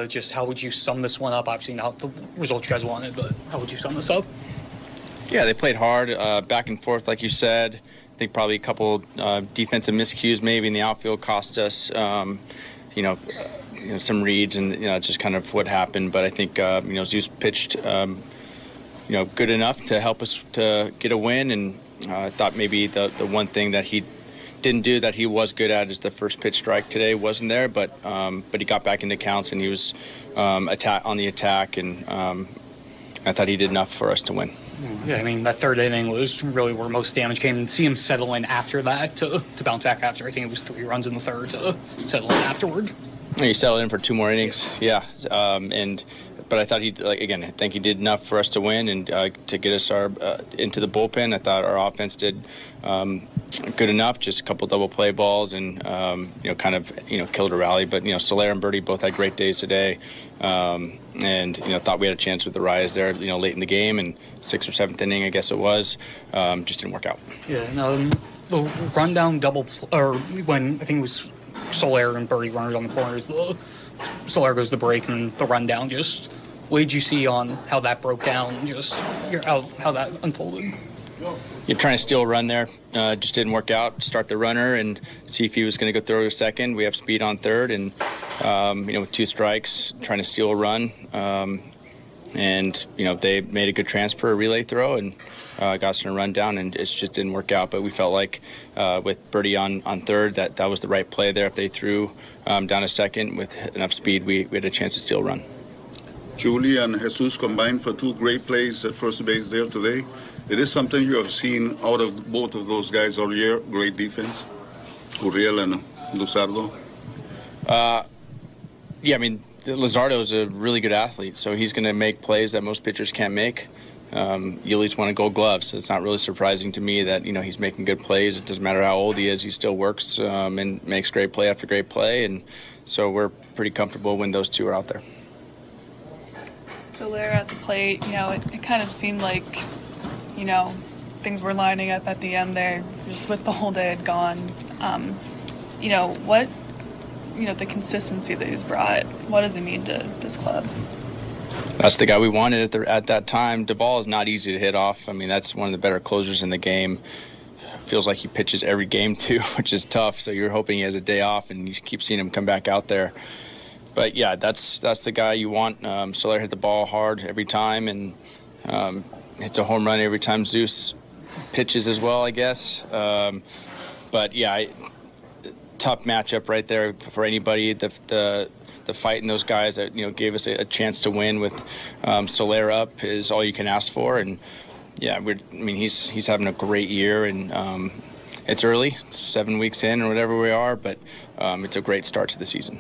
Just how would you sum this one up? Obviously not the result you guys wanted, but how would you sum this up? Yeah, they played hard, back and forth, like you said. I think probably a couple defensive miscues maybe in the outfield cost us, some reads, and it's just kind of what happened. But I think Zeus pitched, good enough to help us to get a win. And I thought maybe the one thing that he didn't do that he was good at is the first pitch strike today wasn't there, but he got back into counts and he was on the attack, and I thought he did enough for us to win. Yeah, I mean, that third inning was really where most damage came, and see him settle in after that to bounce back after. I think it was 3 runs in the third to settle in afterward. He settled in for 2 more innings, yeah. But I thought I think he did enough for us to win and to get us into the bullpen. I thought our offense did good enough, just a couple double play balls and, killed a rally. But, Soler and Birdie both had great days today. Thought we had a chance with the Rise there, late in the game, and 6th or 7th inning, I guess it was. Just didn't work out. Yeah, no, the rundown when I think it was Soler and Birdie runners on the corners, Soler goes to break and the rundown. Just what did you see on how that broke down? Just how that unfolded. You're trying to steal a run there. Just didn't work out. Start the runner and see if he was going to go throw to second. We have speed on third, and with 2 strikes, trying to steal a run. They made a good transfer, a relay throw, and got us in a run down, and it just didn't work out. But we felt like with Birdie on third, that was the right play there. If they threw down to second with enough speed, we had a chance to steal a run. Julie and Jesus combined for 2 great plays at first base there today. It is something you have seen out of both of those guys all year. Great defense, Uriel and Luzardo. Luzardo is a really good athlete, so he's going to make plays that most pitchers can't make. You at least want a Gold Glove, so it's not really surprising to me that he's making good plays. It doesn't matter how old he is; he still works and makes great play after great play, and so we're pretty comfortable when those 2 are out there. So there at the plate, it kind of seemed like, things were lining up at the end there, just with the whole day had gone. The consistency that he's brought, what does it mean to this club? That's the guy we wanted at that time. Duvall is not easy to hit off. I mean, that's one of the better closers in the game. Feels like he pitches every game too, which is tough. So you're hoping he has a day off, and you keep seeing him come back out there. But yeah, that's the guy you want. Soler hit the ball hard every time, and hits a home run every time Zeus pitches as well, I guess. Tough matchup right there for anybody. The fight in those guys that gave us a chance to win with Soler up is all you can ask for. And yeah, he's having a great year, and it's early, it's 7 weeks in or whatever we are, but it's a great start to the season.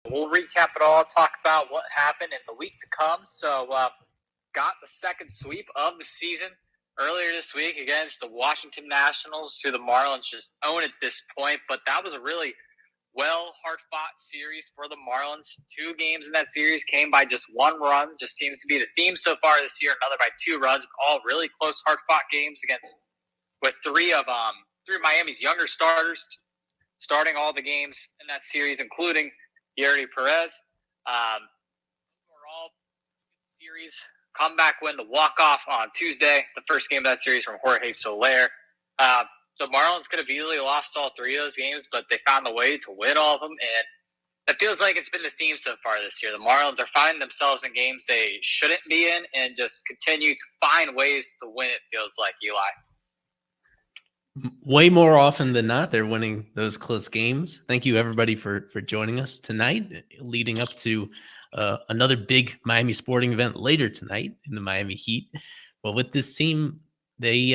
We'll recap it all, talk about what happened in the week to come. So, got the second sweep of the season earlier this week against the Washington Nationals, who the Marlins just own at this point. But that was a really hard-fought series for the Marlins. 2 games in that series came by just 1 run. Just seems to be the theme so far this year. Another by 2 runs. All really close, hard-fought games with 3 of Miami's younger starters starting all the games in that series, including Yuri Perez. Overall, series. Comeback win, the walk-off on Tuesday, the first game of that series from Jorge Soler. The Marlins could have easily lost all 3 of those games, but they found a way to win all of them, and that feels like it's been the theme so far this year. The Marlins are finding themselves in games they shouldn't be in and just continue to find ways to win, it feels like, Eli. Way more often than not, they're winning those close games. Thank you, everybody, for joining us tonight, leading up to another big Miami sporting event later tonight in the Miami Heat. Well, with this team, they,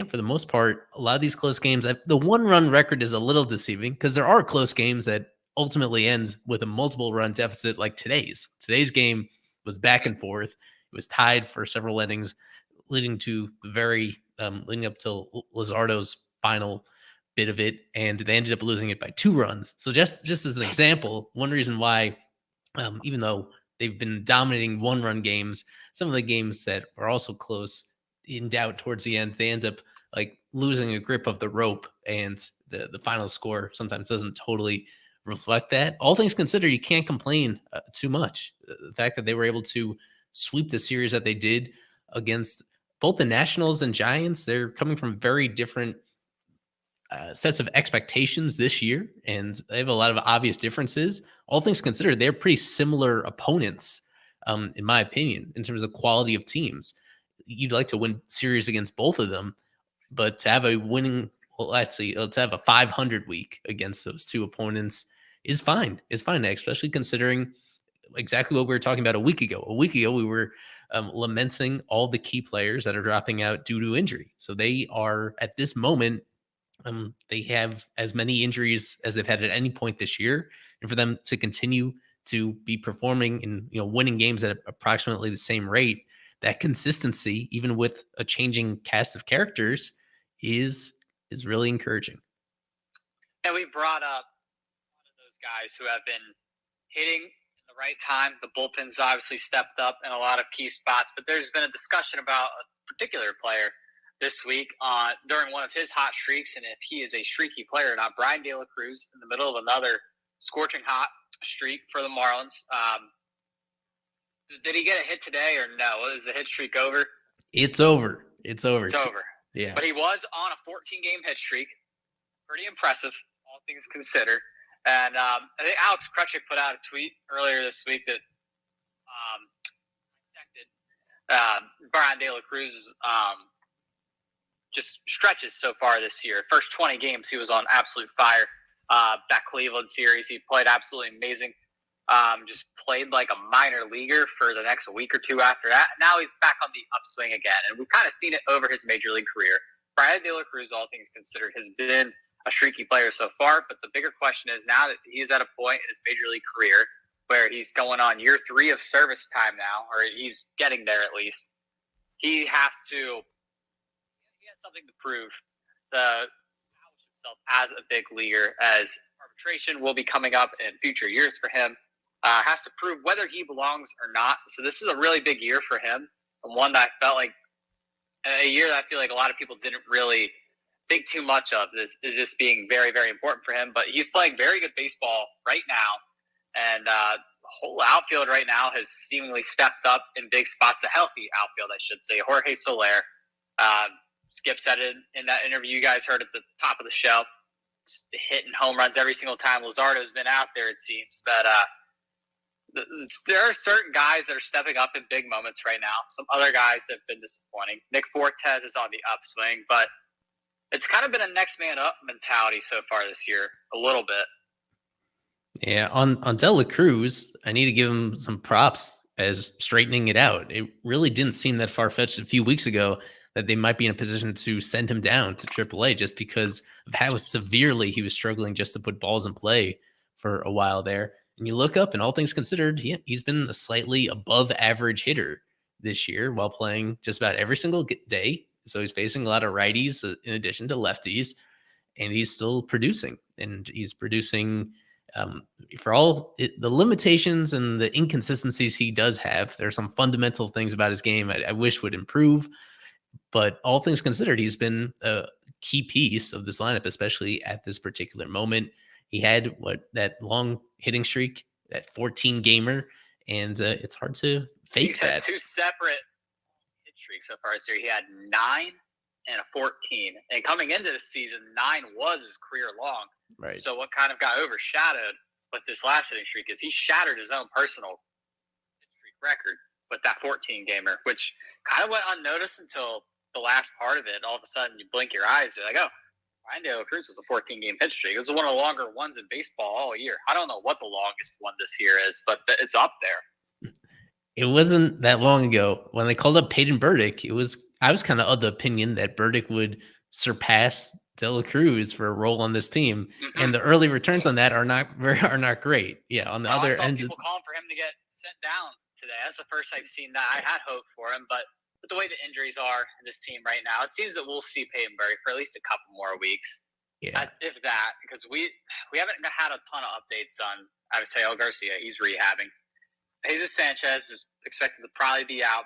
for the most part, a lot of these close games, the 1-run record is a little deceiving because there are close games that ultimately ends with a multiple run deficit like today's. Today's game was back and forth. It was tied for several innings, leading to leading up to Luzardo's final bit of it, and they ended up losing it by 2 runs. So just as an example, one reason why, even though they've been dominating 1-run games, some of the games that are also close in doubt towards the end. They end up like losing a grip of the rope, and the final score sometimes doesn't totally reflect that. All things considered, you can't complain too much. The fact that they were able to sweep the series that they did against both the Nationals and Giants, they're coming from very different sets of expectations this year, and they have a lot of obvious differences. All things considered, they're pretty similar opponents, in my opinion, in terms of quality of teams. You'd like to win series against both of them, but to have a winning, well, actually, let's have a 500 week against those two opponents is fine. It's fine, especially considering exactly what we were talking about a week ago. A week ago, we were lamenting all the key players that are dropping out due to injury. So they are at this moment, they have as many injuries as they've had at any point this year, and for them to continue to be performing and winning games at approximately the same rate, that consistency, even with a changing cast of characters, is really encouraging. And we brought up one of those guys who have been hitting in the right time. The bullpen's obviously stepped up in a lot of key spots, but there's been a discussion about a particular player this week during one of his hot streaks, and if he is a streaky player or not. Brian De La Cruz in the middle of another scorching hot streak for the Marlins. Did he get a hit today or no? Is the hit streak over? It's over. It's over. It's over. Yeah. But he was on a 14-game hit streak. Pretty impressive, all things considered. And I think Alex Krutchik put out a tweet earlier this week that Brian De La Cruz's just stretches so far this year. First 20 games, he was on absolute fire. That Cleveland series, he played absolutely amazing. Just played like a minor leaguer for the next week or two after that. Now he's back on the upswing again, and we've kind of seen it over his major league career. Brian De La Cruz, all things considered, has been a streaky player so far, but the bigger question is now that he's at a point in his major league career where he's going on year 3 of service time now, or he's getting there at least, he has something to prove. Establish himself as a big leaguer, as arbitration will be coming up in future years for him. Has to prove whether he belongs or not. So this is a really big year for him, and one that I felt like a year that I feel like a lot of people didn't really think too much of this being very, very important for him. But he's playing very good baseball right now, and the whole outfield right now has seemingly stepped up in big spots. A healthy outfield, I should say. Jorge Soler, Skip said it in that interview you guys heard at the top of the show, hitting home runs every single time Luzardo's been out there, it seems. But there are certain guys that are stepping up in big moments right now. Some other guys have been disappointing. Nick Fortes is on the upswing, but it's kind of been a next man up mentality so far this year, a little bit. Yeah, on De La Cruz, I need to give him some props as straightening it out. It really didn't seem that far-fetched a few weeks ago that they might be in a position to send him down to AAA just because of how severely he was struggling just to put balls in play for a while there. And you look up, and all things considered, he's been a slightly above average hitter this year while playing just about every single day. So he's facing a lot of righties in addition to lefties, and he's still producing. And he's producing for all the limitations and the inconsistencies he does have. There are some fundamental things about his game I wish would improve. But all things considered, he's been a key piece of this lineup, especially at this particular moment. He had that long hitting streak, that 14-gamer, and it's hard to fake that. He's had 2 separate hit streaks so far this year. He had 9 and a 14. And coming into the season, 9 was his career long. Right. So what kind of got overshadowed with this last hitting streak is he shattered his own personal hit streak record with that 14-gamer, which kind of went unnoticed until the last part of it. All of a sudden, you blink your eyes, you're like, oh, Brian De La Cruz was a 14-game hit streak. It was one of the longer ones in baseball all year. I don't know what the longest one this year is, but it's up there. It wasn't that long ago when they called up Peyton Burdick. I was kind of of the opinion that Burdick would surpass De La Cruz for a role on this team, and the early returns on that are not great. Yeah, on the other end, people calling for him to get sent down today. That's the first I've seen that. I had hope for him, but the way the injuries are in this team right now, it seems that we'll see Peyton Burdick for at least a couple more weeks. Yeah, if that, because we haven't had a ton of updates on Avisail Garcia. He's rehabbing. Jesus Sanchez is expected to probably be out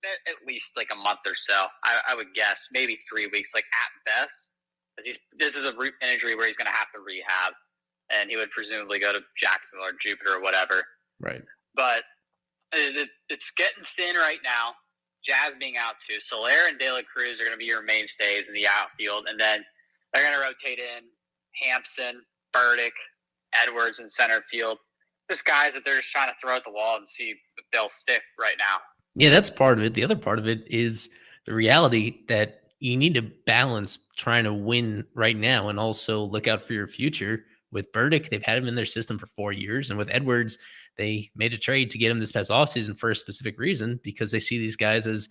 at least like a month or so. I would guess maybe 3 weeks, like at best. This is an injury where he's going to have to rehab, and he would presumably go to Jacksonville or Jupiter or whatever. Right. But it's getting thin right now. Jazz being out too. Soler and De La Cruz are going to be your mainstays in the outfield, and then they're going to rotate in Hampson, Burdick, Edwards in center field. Just guys that they're just trying to throw at the wall and see if they'll stick right now. Yeah, that's part of it. The other part of it is the reality that you need to balance trying to win right now and also look out for your future. With Burdick, they've had him in their system for 4 years. And with Edwards, they made a trade to get him this past offseason for a specific reason, because they see these guys as,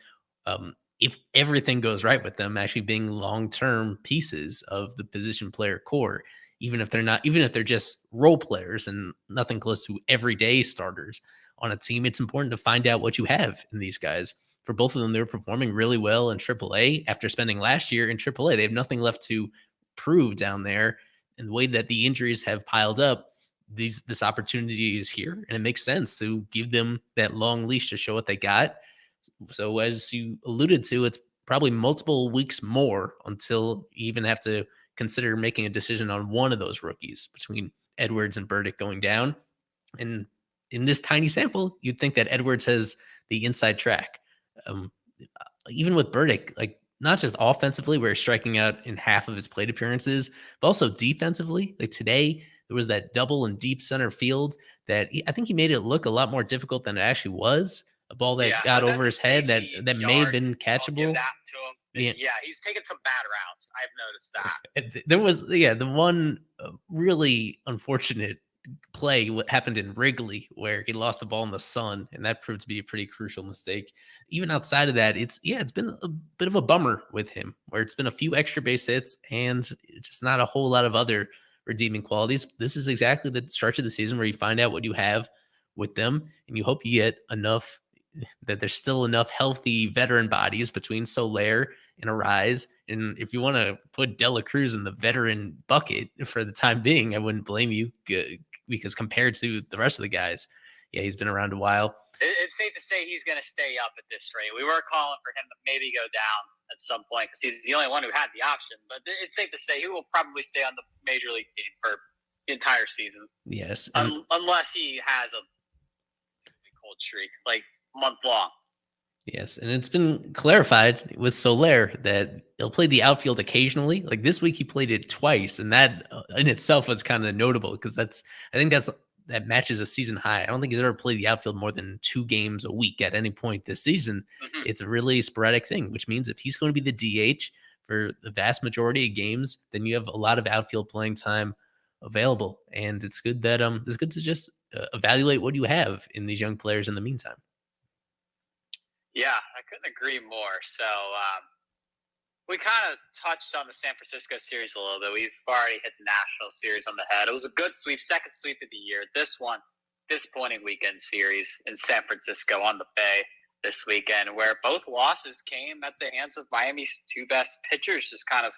if everything goes right with them, actually being long-term pieces of the position player core, even if they're just role players and nothing close to everyday starters on a team. It's important to find out what you have in these guys. For both of them, they were performing really well in AAA after spending last year in AAA. They have nothing left to prove down there. And the way that the injuries have piled up, this opportunity is here, and it makes sense to give them that long leash to show what they got. So as you alluded to, it's probably multiple weeks more until you even have to consider making a decision on one of those rookies between Edwards and Burdick going down. And in this tiny sample, you'd think that Edwards has the inside track. Even with Burdick, like, not just offensively, where he's striking out in half of his plate appearances, but also defensively. Like today, there was that double in deep center field that I think he made it look a lot more difficult than it actually was. A ball that got over his head that may have been catchable. Give that to him. Yeah, he's taken some bad rounds. I've noticed that. There was, the one really unfortunate play what happened in Wrigley where he lost the ball in the sun, and that proved to be a pretty crucial mistake. Even outside of that, it's been a bit of a bummer with him, where it's been a few extra base hits and just not a whole lot of other redeeming qualities. This is exactly the stretch of the season where you find out what you have with them, and you hope you get enough, that there's still enough healthy veteran bodies between Soler and Arise. And if you want to put De La Cruz in the veteran bucket for the time being, I wouldn't blame you, because compared to the rest of the guys, he's been around a while. It's safe to say he's going to stay up at this rate. We were calling for him to maybe go down at some point because he's the only one who had the option. But it's safe to say he will probably stay on the major league team for the entire season. Yes. Unless he has a cold streak, like month long. Yes, and it's been clarified with Soler that he'll play the outfield occasionally. Like this week, he played it twice, and that in itself was kind of notable, because that matches a season high. I don't think he's ever played the outfield more than 2 games a week at any point this season. Mm-hmm. It's a really sporadic thing, which means if he's going to be the DH for the vast majority of games, then you have a lot of outfield playing time available, and it's good that it's good to just evaluate what you have in these young players in the meantime. Yeah, I couldn't agree more. So we kind of touched on the San Francisco series a little bit. We've already hit the National series on the head. It was a good sweep, second sweep of the year. This one, disappointing weekend series in San Francisco on the Bay this weekend, where both losses came at the hands of Miami's 2 best pitchers, just kind of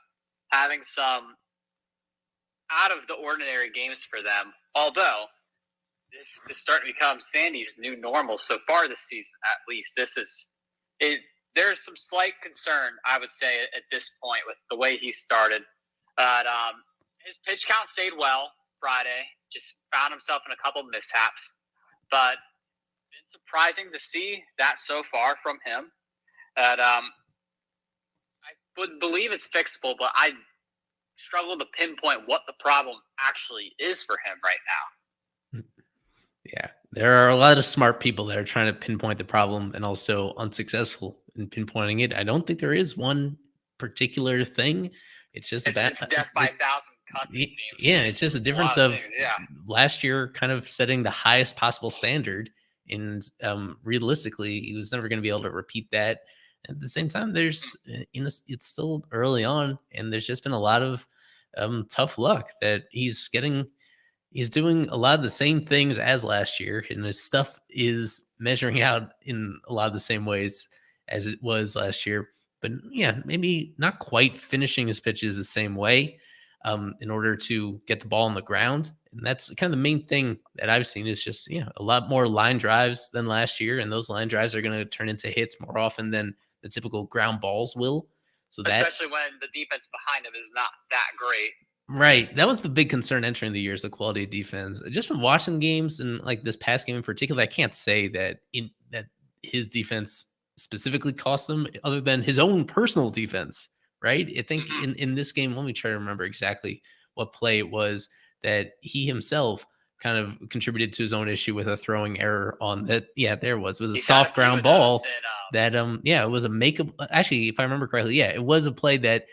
having some out of the ordinary games for them. Although this is starting to become Sandy's new normal so far this season, at least. There's some slight concern, I would say, at this point with the way he started. But his pitch count stayed well Friday. Just found himself in a couple mishaps. But it's been surprising to see that so far from him. That I would believe it's fixable, but I struggle to pinpoint what the problem actually is for him right now. Yeah, there are a lot of smart people that are trying to pinpoint the problem and also unsuccessful in pinpointing it. I don't think there is one particular thing. It's just it's death by 1,000 cuts, it seems. Yeah, it's just a difference of last year kind of setting the highest possible standard, and realistically, he was never going to be able to repeat that. At the same time, it's still early on, and there's just been a lot of tough luck that he's doing a lot of the same things as last year, and his stuff is measuring out in a lot of the same ways as it was last year. But yeah, maybe not quite finishing his pitches the same way. in order to get the ball on the ground. And that's kind of the main thing that I've seen is just, a lot more line drives than last year. And those line drives are going to turn into hits more often than the typical ground balls will. So especially when the defense behind him is not that great. Right. That was the big concern entering the year is the quality of defense. Just from watching games and like this past game in particular, I can't say that his defense specifically cost him other than his own personal defense. Right. I think in this game, let me try to remember exactly what play it was that he himself kind of contributed to his own issue with a throwing error on that. Yeah, there it was. It was a soft ground ball that, it was a actually, if I remember correctly, it was a play that,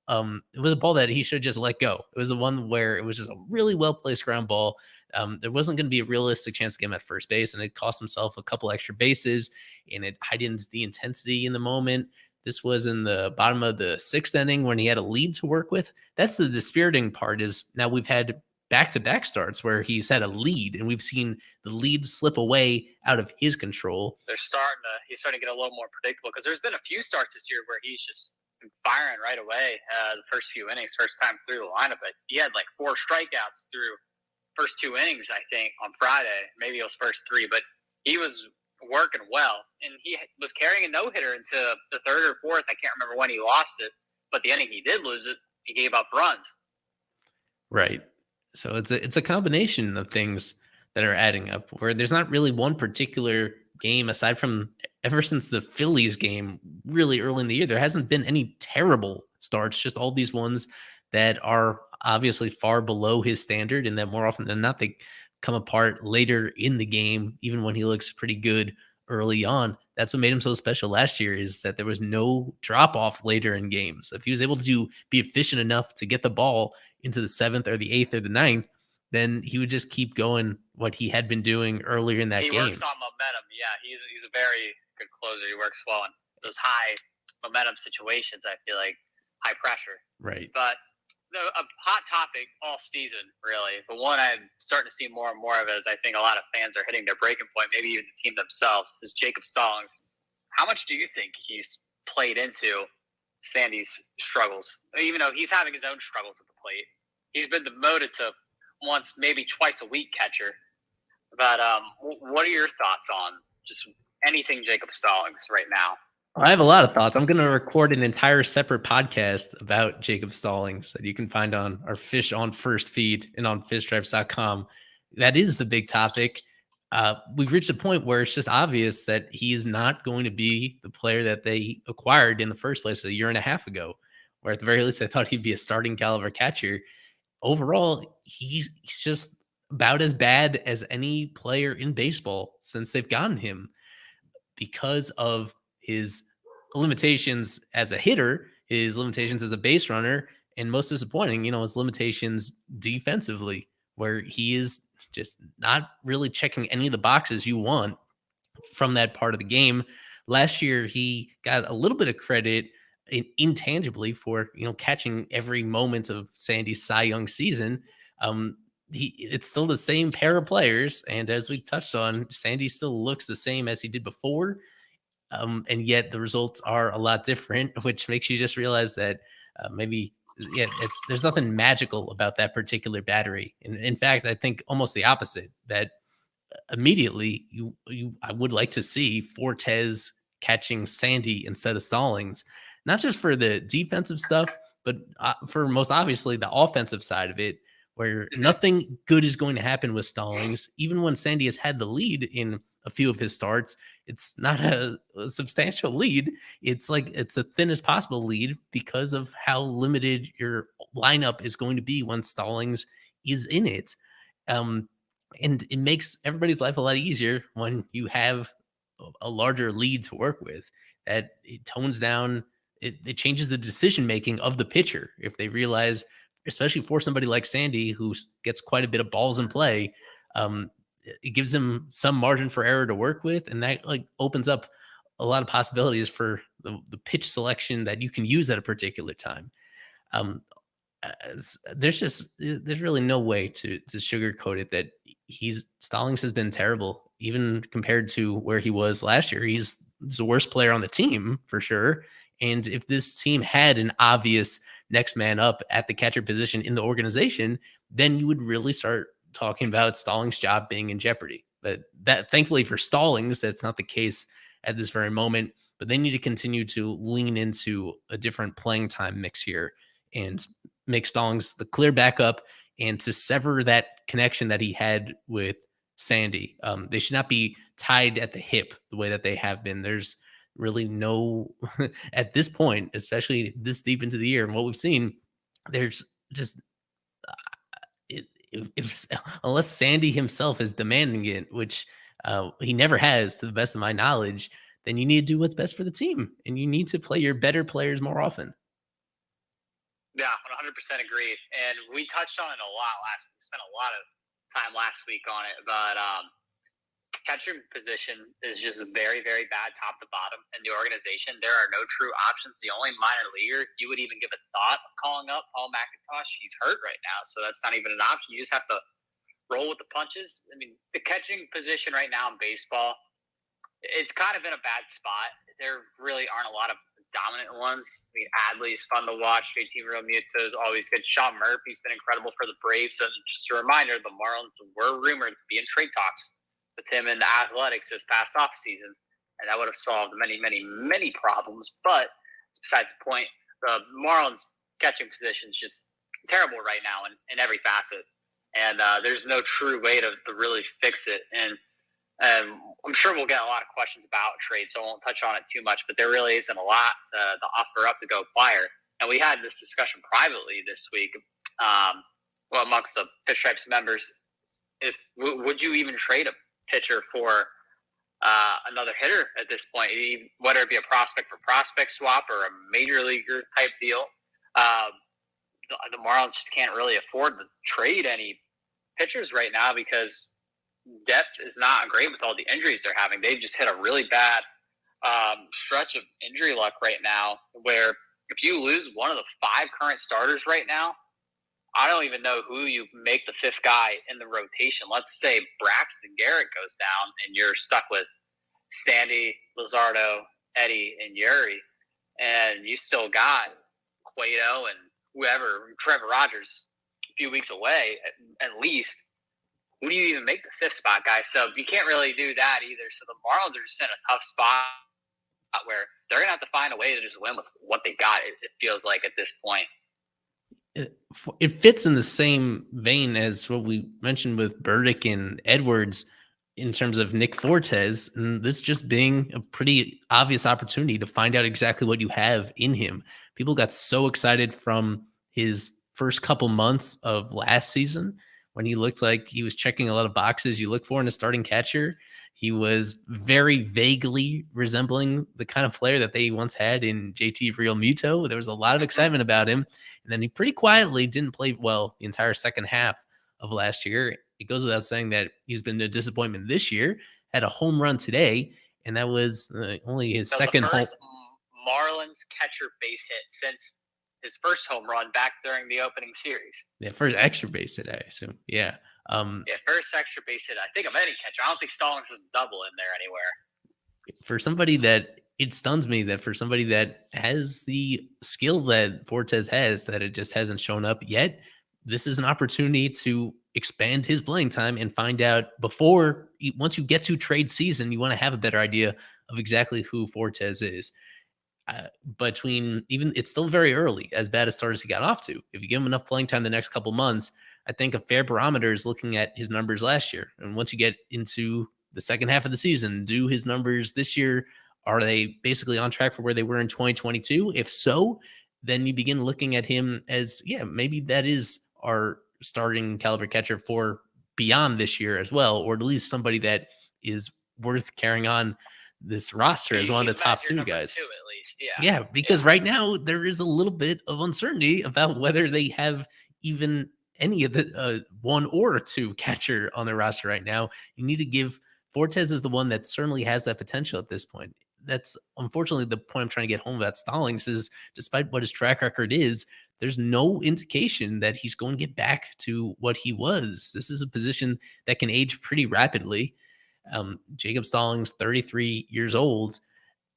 it was a ball that he should just let go. It was the one where it was just a really well placed ground ball. There wasn't going to be a realistic chance to get him at first base, and it cost himself a couple extra bases, and it heightened the intensity in the moment. This was in the bottom of the 6th inning when he had a lead to work with. That's the dispiriting part is now we've had back-to-back starts where he's had a lead, and we've seen the lead slip away out of his control. He's starting to get a little more predictable because there's been a few starts this year where he's just firing right away the first few innings, first time through the lineup. But he had like 4 strikeouts through first 2 innings, I think, on Friday. Maybe it was first 3, but he was working well. And he was carrying a no-hitter into the 3rd or 4th. I can't remember when he lost it, but the inning he did lose it, he gave up runs. Right. So it's a combination of things that are adding up where there's not really one particular game aside from ever since the Phillies game really early in the year, there hasn't been any terrible starts, just all these ones that are obviously far below his standard and that more often than not, they come apart later in the game, even when he looks pretty good early on. That's what made him so special last year is that there was no drop off later in games. If he was able to be efficient enough to get the ball into the 7th or the 8th or the 9th, then he would just keep going what he had been doing earlier in that game. He works on momentum. Yeah, he's a very good closer. He works well in those high momentum situations, I feel like, high pressure. Right. But a hot topic all season, really. The one I'm starting to see more and more of as I think a lot of fans are hitting their breaking point, maybe even the team themselves, is Jacob Stallings. How much do you think he's played into Sandy's struggles? Even though he's having his own struggles at the plate. He's been demoted to once, maybe twice a week catcher. But what are your thoughts on just anything Jacob Stallings right now? I have a lot of thoughts. I'm going to record an entire separate podcast about Jacob Stallings that you can find on our Fish on First feed and on fishstripes.com. That is the big topic. We've reached a point where it's just obvious that he is not going to be the player that they acquired in the first place a year and a half ago, where at the very least I thought he'd be a starting caliber catcher. Overall, he's just about as bad as any player in baseball since they've gotten him because of his limitations as a hitter, his limitations as a base runner, and most disappointing, his limitations defensively, where he is just not really checking any of the boxes you want from that part of the game. Last year, he got a little bit of credit intangibly for, catching every moment of Sandy's Cy Young season. It's still the same pair of players. And as we touched on, Sandy still looks the same as he did before. And yet the results are a lot different, which makes you just realize that there's nothing magical about that particular battery. And in fact, I think almost the opposite, that immediately I would like to see Fortes catching Sandy instead of Stallings, not just for the defensive stuff, but for most obviously the offensive side of it, where nothing good is going to happen with Stallings. Even when Sandy has had the lead in a few of his starts, it's not a substantial lead. It's like it's the thinnest possible lead because of how limited your lineup is going to be when Stallings is in it. And it makes everybody's life a lot easier when you have a larger lead to work with. That it tones down, it changes the decision making of the pitcher if they realize, especially for somebody like Sandy who gets quite a bit of balls in play. It gives him some margin for error to work with, and that opens up a lot of possibilities for the pitch selection that you can use at a particular time. There's really no way to sugarcoat it that Stallings has been terrible, even compared to where he was last year. He's the worst player on the team for sure. And if this team had an obvious next man up at the catcher position in the organization, then you would really start talking about Stallings' job being in jeopardy. But that, thankfully for Stallings, that's not the case at this very moment. But they need to continue to lean into a different playing time mix here and make Stallings the clear backup and to sever that connection that he had with Sandy. They should not be tied at the hip the way that they have been. There's really no, at this point, especially this deep into the year and what we've seen, there's just, if unless Sandy himself is demanding it, which he never has to the best of my knowledge, then you need to do what's best for the team and you need to play your better players more often. Yeah, 100% agreed. And we touched on it a lot last week. We spent a lot of time last week on it, but catcher position is just very, very bad top to bottom in the organization. There are no true options. The only minor leaguer you would even give a thought of calling up, Paul McIntosh, he's hurt right now, so that's not even an option. You just have to roll with the punches. I mean, the catching position right now in baseball, it's kind of in a bad spot. There really aren't a lot of dominant ones. I mean, Adley's fun to watch. JT Realmuto is always good. Sean Murphy's been incredible for the Braves. And just a reminder, the Marlins were rumored to be in trade talks with him in the Athletics this past offseason. And that would have solved many, many, many problems. But besides the point, the Marlins catching position is just terrible right now in every facet. And there's no true way to really fix it. And I'm sure we'll get a lot of questions about trade, so I won't touch on it too much, but there really isn't a lot to offer up to go acquire. And we had this discussion privately this week, amongst the Pinstripes members. Would you even trade a pitcher for another hitter at this point, whether it be a prospect for prospect swap or a major leaguer type deal? The Marlins just can't really afford to trade any pitchers right now because depth is not great with all the injuries they're having. They've just hit a really bad stretch of injury luck right now where if you lose one of the 5 current starters right now, I don't even know who you make the 5th guy in the rotation. Let's say Braxton Garrett goes down and you're stuck with Sandy, Luzardo, Eddie, and Yuri, and you still got Cueto and whoever, Trevor Rogers, a few weeks away at least. Who do you even make the 5th spot guy? So you can't really do that either. So the Marlins are just in a tough spot where they're going to have to find a way to just win with what they got, it feels like at this point. It fits in the same vein as what we mentioned with Burdick and Edwards in terms of Nick Fortes, and this just being a pretty obvious opportunity to find out exactly what you have in him. People got so excited from his first couple months of last season when he looked like he was checking a lot of boxes you look for in a starting catcher. He was very vaguely resembling the kind of player that they once had in JT Realmuto. There was a lot of excitement about him. And then he pretty quietly didn't play well the entire second half of last year. It goes without saying that he's been a disappointment this year. Had a home run today, and that was only his second home. Marlins catcher base hit since his first home run back during the opening series. Yeah, first extra base hit, I assume. Yeah. First extra base hit. I think of any catcher. I don't think Stallings is double in there anywhere. For somebody that, it stuns me that for somebody that has the skill that Fortes has, that it just hasn't shown up yet, this is an opportunity to expand his playing time and find out once you get to trade season, you want to have a better idea of exactly who Fortes is. It's still very early, as bad a start as he got off to. If you give him enough playing time the next couple months, I think a fair barometer is looking at his numbers last year. And once you get into the second half of the season, do his numbers this year, are they basically on track for where they were in 2022? If so, then you begin looking at him as, maybe that is our starting caliber catcher for beyond this year as well, or at least somebody that is worth carrying on this roster as one of the top 2 guys. At least, yeah, because right now there is a little bit of uncertainty about whether they have even any of the 1 or 2 catcher on their roster right now. You need to give Fortes is the one that certainly has that potential at this point. That's unfortunately the point I'm trying to get home about Stallings is, despite what his track record is, there's no indication that he's going to get back to what he was. This is a position that can age pretty rapidly. Jacob Stallings, 33 years old.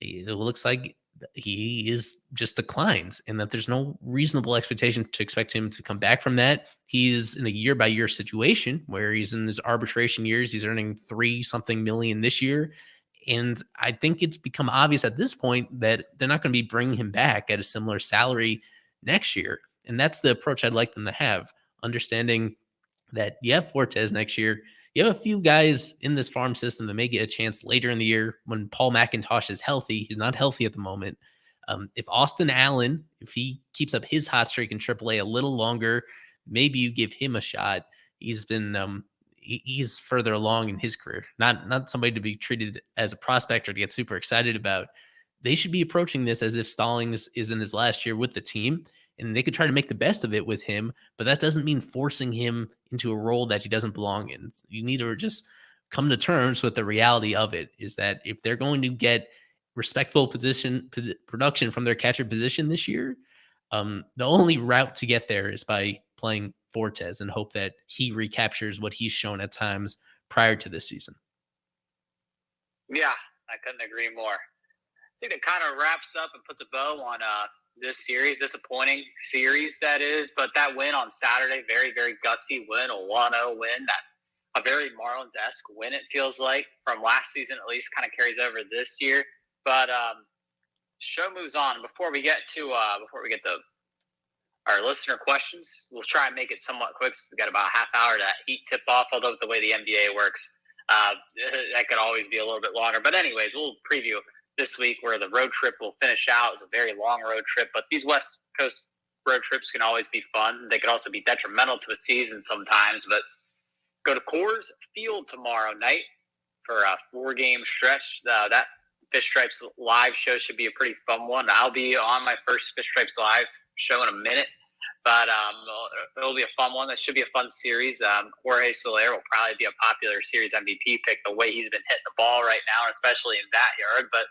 It looks like he is just declines, and that there's no reasonable expectation to expect him to come back from that. He's in a year by year situation where he's in his arbitration years. He's earning 3-something million this year. And I think it's become obvious at this point that they're not going to be bringing him back at a similar salary next year. And that's the approach I'd like them to have, understanding that you have Fortes next year. You have a few guys in this farm system that may get a chance later in the year when Paul McIntosh is healthy. He's not healthy at the moment. If Austin Allen, if he keeps up his hot streak in AAA a little longer, maybe you give him a shot. He's been he's further along in his career, not somebody to be treated as a prospect or to get super excited about. They should be approaching this as if Stallings is in his last year with the team, and they could try to make the best of it with him, but that doesn't mean forcing him into a role that he doesn't belong in. You need to just come to terms with the reality of it, is that if they're going to get respectable production from their catcher position this year, the only route to get there is by playing Fortes and hope that he recaptures what he's shown at times prior to this season. Yeah, I couldn't agree more. I think it kind of wraps up and puts a bow on this series. Disappointing series, that is. But that win on Saturday, very, very gutsy win, a 1-0 win. A very Marlins-esque win, it feels like, from last season at least, kind of carries over this year. But show moves on. Before we get to our listener questions, we'll try and make it somewhat quick. So we've got about a half hour to heat tip off, although with the way the NBA works, that could always be a little bit longer. But anyways, we'll preview this week where the road trip will finish out. It's a very long road trip, but these West Coast road trips can always be fun. They could also be detrimental to a season sometimes, but go to Coors Field tomorrow night for a 4-game stretch. That Fish Stripes live show should be a pretty fun one. I'll be on my first Fish Stripes live show in a minute, but it'll be a fun one. That should be a fun series. Jorge Soler will probably be a popular series MVP pick, the way he's been hitting the ball right now, especially in that yard. But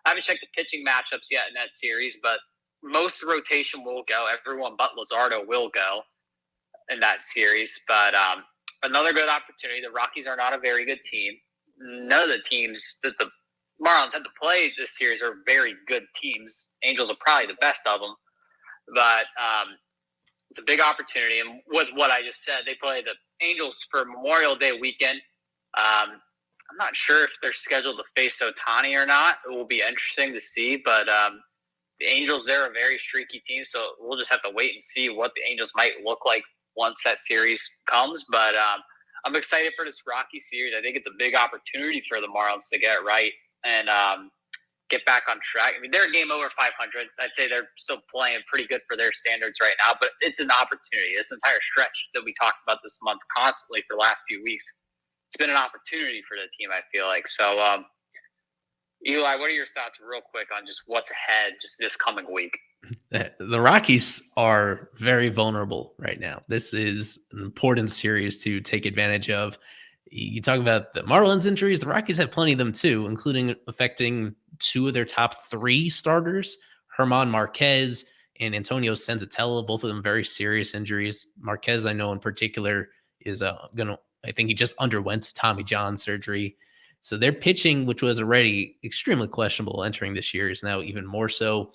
I haven't checked the pitching matchups yet in that series, but most of the rotation will go. Everyone but Luzardo will go in that series. But another good opportunity. The Rockies are not a very good team. None of the teams that the Marlins had to play this series are very good teams. Angels are probably the best of them. But it's a big opportunity. And with what I just said, they play the Angels for Memorial Day weekend. I'm not sure if they're scheduled to face Ohtani or not. It will be interesting to see. But the Angels, they're a very streaky team, so we'll just have to wait and see what the Angels might look like once that series comes. But I'm excited for this Rocky series. I think it's a big opportunity for the Marlins to get it right and get back on track. I mean, they're a game over 500. I'd say they're still playing pretty good for their standards right now, but it's an opportunity. This entire stretch that we talked about this month constantly for the last few weeks, it's been an opportunity for the team, I feel like. So, Eli, what are your thoughts real quick on just what's ahead just this coming week? The Rockies are very vulnerable right now. This is an important series to take advantage of. You talk about the Marlins injuries, the Rockies have plenty of them too, including affecting 2 of their top 3 starters, German Marquez and Antonio Senzatella, both of them very serious injuries. Marquez, I know in particular, is I think he just underwent Tommy John surgery. So their pitching, which was already extremely questionable entering this year, is now even more so.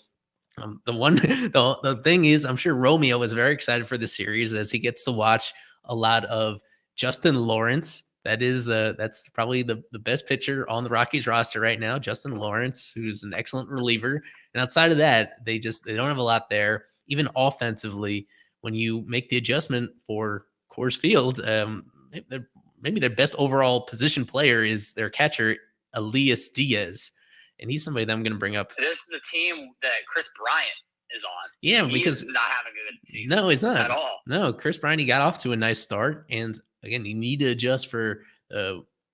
The thing is, I'm sure Romeo is very excited for the series as he gets to watch a lot of Justin Lawrence. That's probably the best pitcher on the Rockies roster right now, Justin Lawrence, who's an excellent reliever. And outside of that, they don't have a lot there. Even offensively, when you make the adjustment for Coors Field, maybe their best overall position player is their catcher, Elias Diaz. And he's somebody that I'm going to bring up. This is a team that Chris Bryant is on. Yeah, he's because not having a good season. No, he's not at all. No, Chris Bryant, he got off to a nice start. And again, you need to adjust for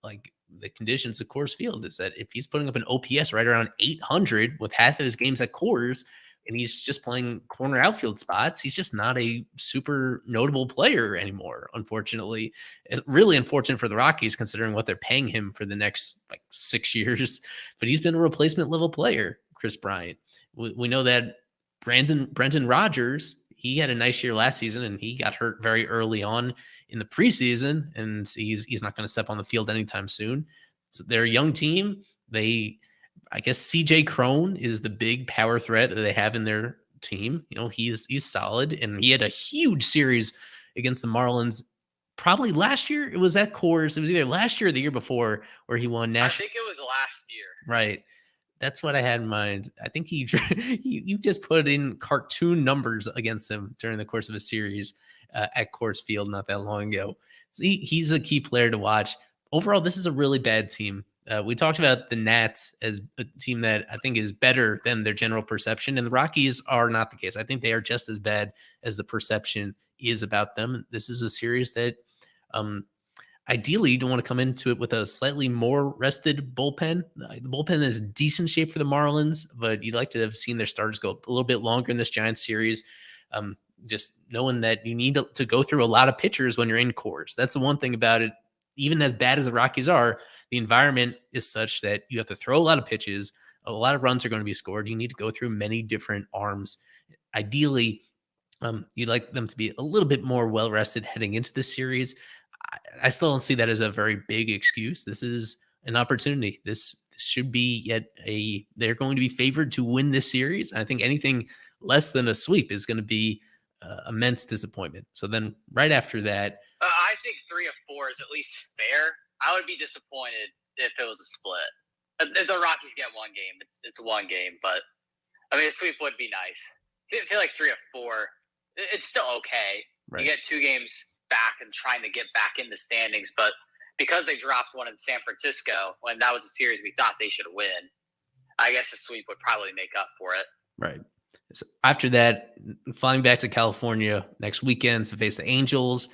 like the conditions of Coors Field. Is that if he's putting up an OPS right around 800 with half of his games at Coors, and he's just playing corner outfield spots, he's just not a super notable player anymore, unfortunately. It's really unfortunate for the Rockies considering what they're paying him for the next 6 years. But he's been a replacement level player, Chris Bryant. We know that Brendan Rodgers, he had a nice year last season, and he got hurt very early on in the preseason, and he's not going to step on the field anytime soon. So they're a young team. They I guess CJ Crone is the big power threat that they have in their team. He's solid, and he had a huge series against the Marlins. Probably last year, it was at Coors. It was either last year or the year before where he won I national. think it was last year. Right. That's what I had in mind. I think you just put in cartoon numbers against him during the course of a series at Coors Field not that long ago. So he's a key player to watch. Overall, this is a really bad team. We talked about the Nats as a team that I think is better than their general perception, and the Rockies are not the case. I think they are just as bad as the perception is about them. This is a series that ideally, you don't want to come into it with a slightly more rested bullpen. The bullpen is decent shape for the Marlins, but you'd like to have seen their starters go a little bit longer in this Giants series. Just knowing that you need to go through a lot of pitchers when you're in Coors. That's the one thing about it. Even as bad as the Rockies are, the environment is such that you have to throw a lot of pitches. A lot of runs are going to be scored. You need to go through many different arms. Ideally, you'd like them to be a little bit more well-rested heading into the series. I still don't see that as a very big excuse. This is an opportunity. This should be they're going to be favored to win this series. I think anything less than a sweep is going to be immense disappointment. So then right after that, I think 3 of 4 is at least fair. I would be disappointed if it was a split. If the Rockies get one game, it's one game, but I mean, a sweep would be nice. I feel like 3 of 4, it's still okay. Right. You get 2 games back and trying to get back in the standings, but because they dropped one in San Francisco when that was a series we thought they should win, I guess a sweep would probably make up for it. Right. So after that, flying back to California next weekend to face the Angels.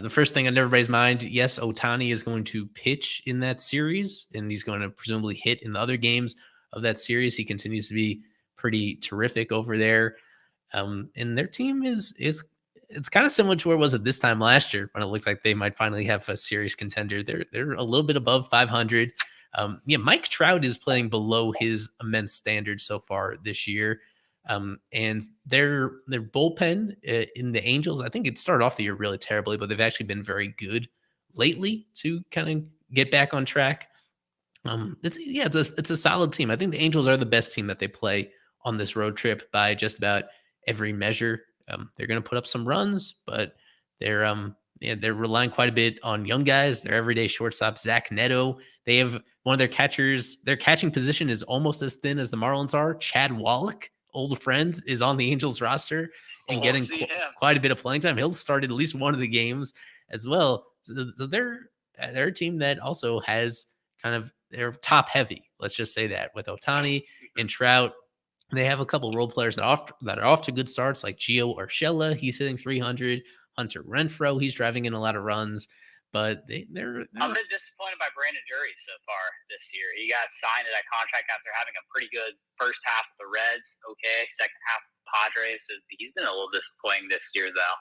The first thing on everybody's mind, yes, Ohtani is going to pitch in that series, and he's going to presumably hit in the other games of that series. He continues to be pretty terrific over there. And their team is it's kind of similar to where it was at this time last year when it looks like they might finally have a serious contender. They're a little bit above 500. Mike Trout is playing below his immense standards so far this year. And their bullpen in the Angels, I think it started off the year really terribly, but they've actually been very good lately to kind of get back on track. It's a solid team. I think the Angels are the best team that they play on this road trip by just about every measure. They're going to put up some runs, but they're relying quite a bit on young guys. Their everyday shortstop, Zach Neto. They have one of their catchers. Their catching position is almost as thin as the Marlins are. Chad Wallach, old friend, is on the Angels roster and getting quite a bit of playing time. He'll start at least one of the games as well. So they're a team that also has they're top heavy. Let's just say that with Ohtani and Trout. They have a couple role players that are off to good starts, like Gio Urshela. He's hitting 300. Hunter Renfroe, he's driving in a lot of runs. But they're I'm a bit disappointed by Brandon Drury so far this year. He got signed to that contract after having a pretty good first half of the Reds. Okay, second half of the Padres. So he's been a little disappointing this year, though.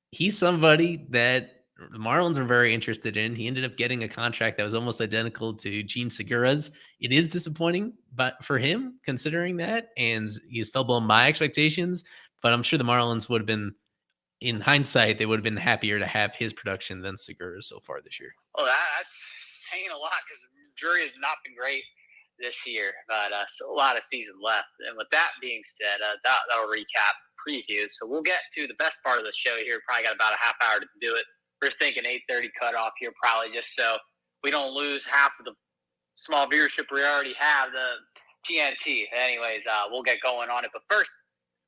He's somebody that the Marlins are very interested in. He ended up getting a contract that was almost identical to Gene Segura's. It is disappointing, but for him, considering that, and he's fell below my expectations, but I'm sure the Marlins would have been, in hindsight, they would have been happier to have his production than Segura's so far this year. Well, that's saying a lot because Drury has not been great this year, but still a lot of season left. And with that being said, that'll recap preview. So we'll get to the best part of the show here. Probably got about a half hour to do it. We're thinking 8:30 cutoff here, probably just so we don't lose half of the small viewership we already have, the TNT. Anyways, we'll get going on it. But first,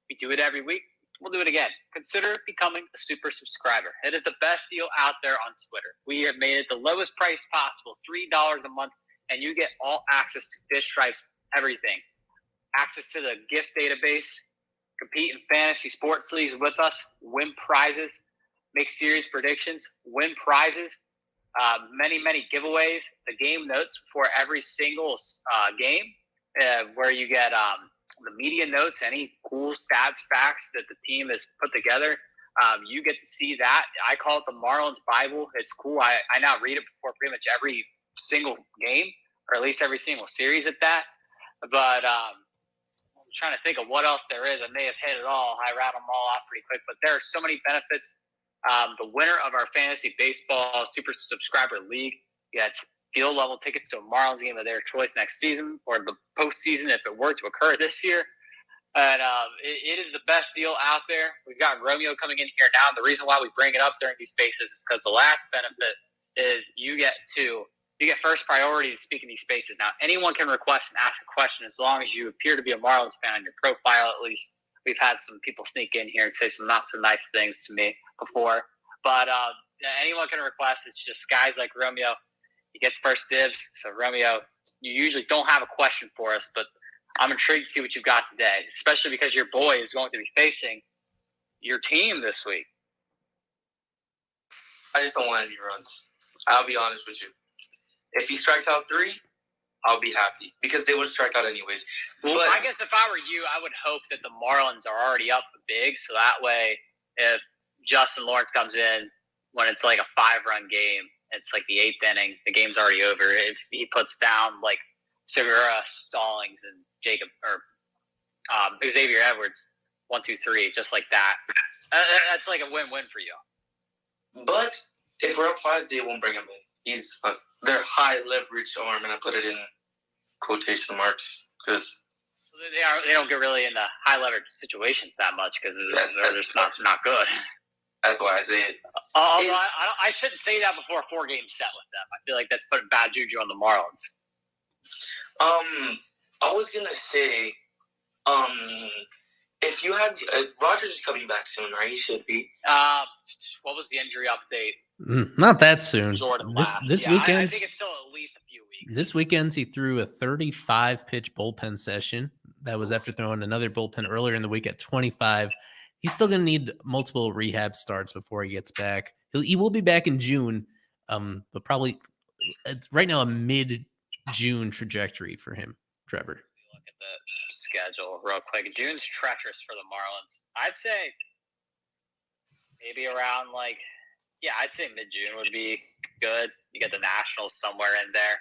we do it every week. We'll do it again. Consider becoming a super subscriber. It is the best deal out there on Twitter. We have made it the lowest price possible, $3 a month, and you get all access to Fish Stripes, everything. Access to the gift database, compete in fantasy sports leagues with us, win prizes, make serious predictions, win prizes, many giveaways, the game notes for every single game, where you get the media notes, any cool stats, facts that the team has put together. You get to see that. I call it the Marlins Bible. It's cool. I now read it before pretty much every single game, or at least every single series at that. But I'm trying to think of what else there is. I may have hit it all. I rattled them all off pretty quick, but there are so many benefits. The winner of our fantasy baseball super subscriber league gets field level tickets to a Marlins game of their choice next season or the postseason if it were to occur this year. And it is the best deal out there. We've got Romeo coming in here now. And the reason why we bring it up during these spaces is because the last benefit is you get first priority to speak in these spaces. Now, anyone can request and ask a question as long as you appear to be a Marlins fan on your profile, at least. We've had some people sneak in here and say some not so nice things to me before. But anyone can request. It's just guys like Romeo. He gets first dibs. So, Romeo, you usually don't have a question for us, but I'm intrigued to see what you've got today, especially because your boy is going to be facing your team this week. I just don't want any runs. I'll be honest with you. If he strikes out 3, I'll be happy because they would strike out anyways. Well, I guess if I were you, I would hope that the Marlins are already up big, so that way if Justin Lawrence comes in when it's like a 5-run game, it's like the 8th inning, the game's already over. If he puts down like Segura, Stallings, and Jacob or Xavier Edwards, 1, 2, 3, just like that. That's like a win-win for you. But if we're up 5, they won't bring him in. He's their high leverage arm, and I put it in quotation marks because they don't get really into high leverage situations that much because they're just not good. That's why I say it. I shouldn't say that before a 4-game set with them. I feel like that's putting bad juju on the Marlins. I was gonna say, if you had Rogers is coming back soon, right? He should be. What was the injury update? Not that soon. This weekend, I think it's still at least a few weeks. This weekend, he threw a 35-pitch bullpen session. That was after throwing another bullpen earlier in the week at 25. He's still going to need multiple rehab starts before he gets back. He will be back in June, but probably right now a mid-June trajectory for him, Trevor. Look at the schedule real quick. June's treacherous for the Marlins. I'd say maybe around I'd say mid-June would be good. You get the Nationals somewhere in there.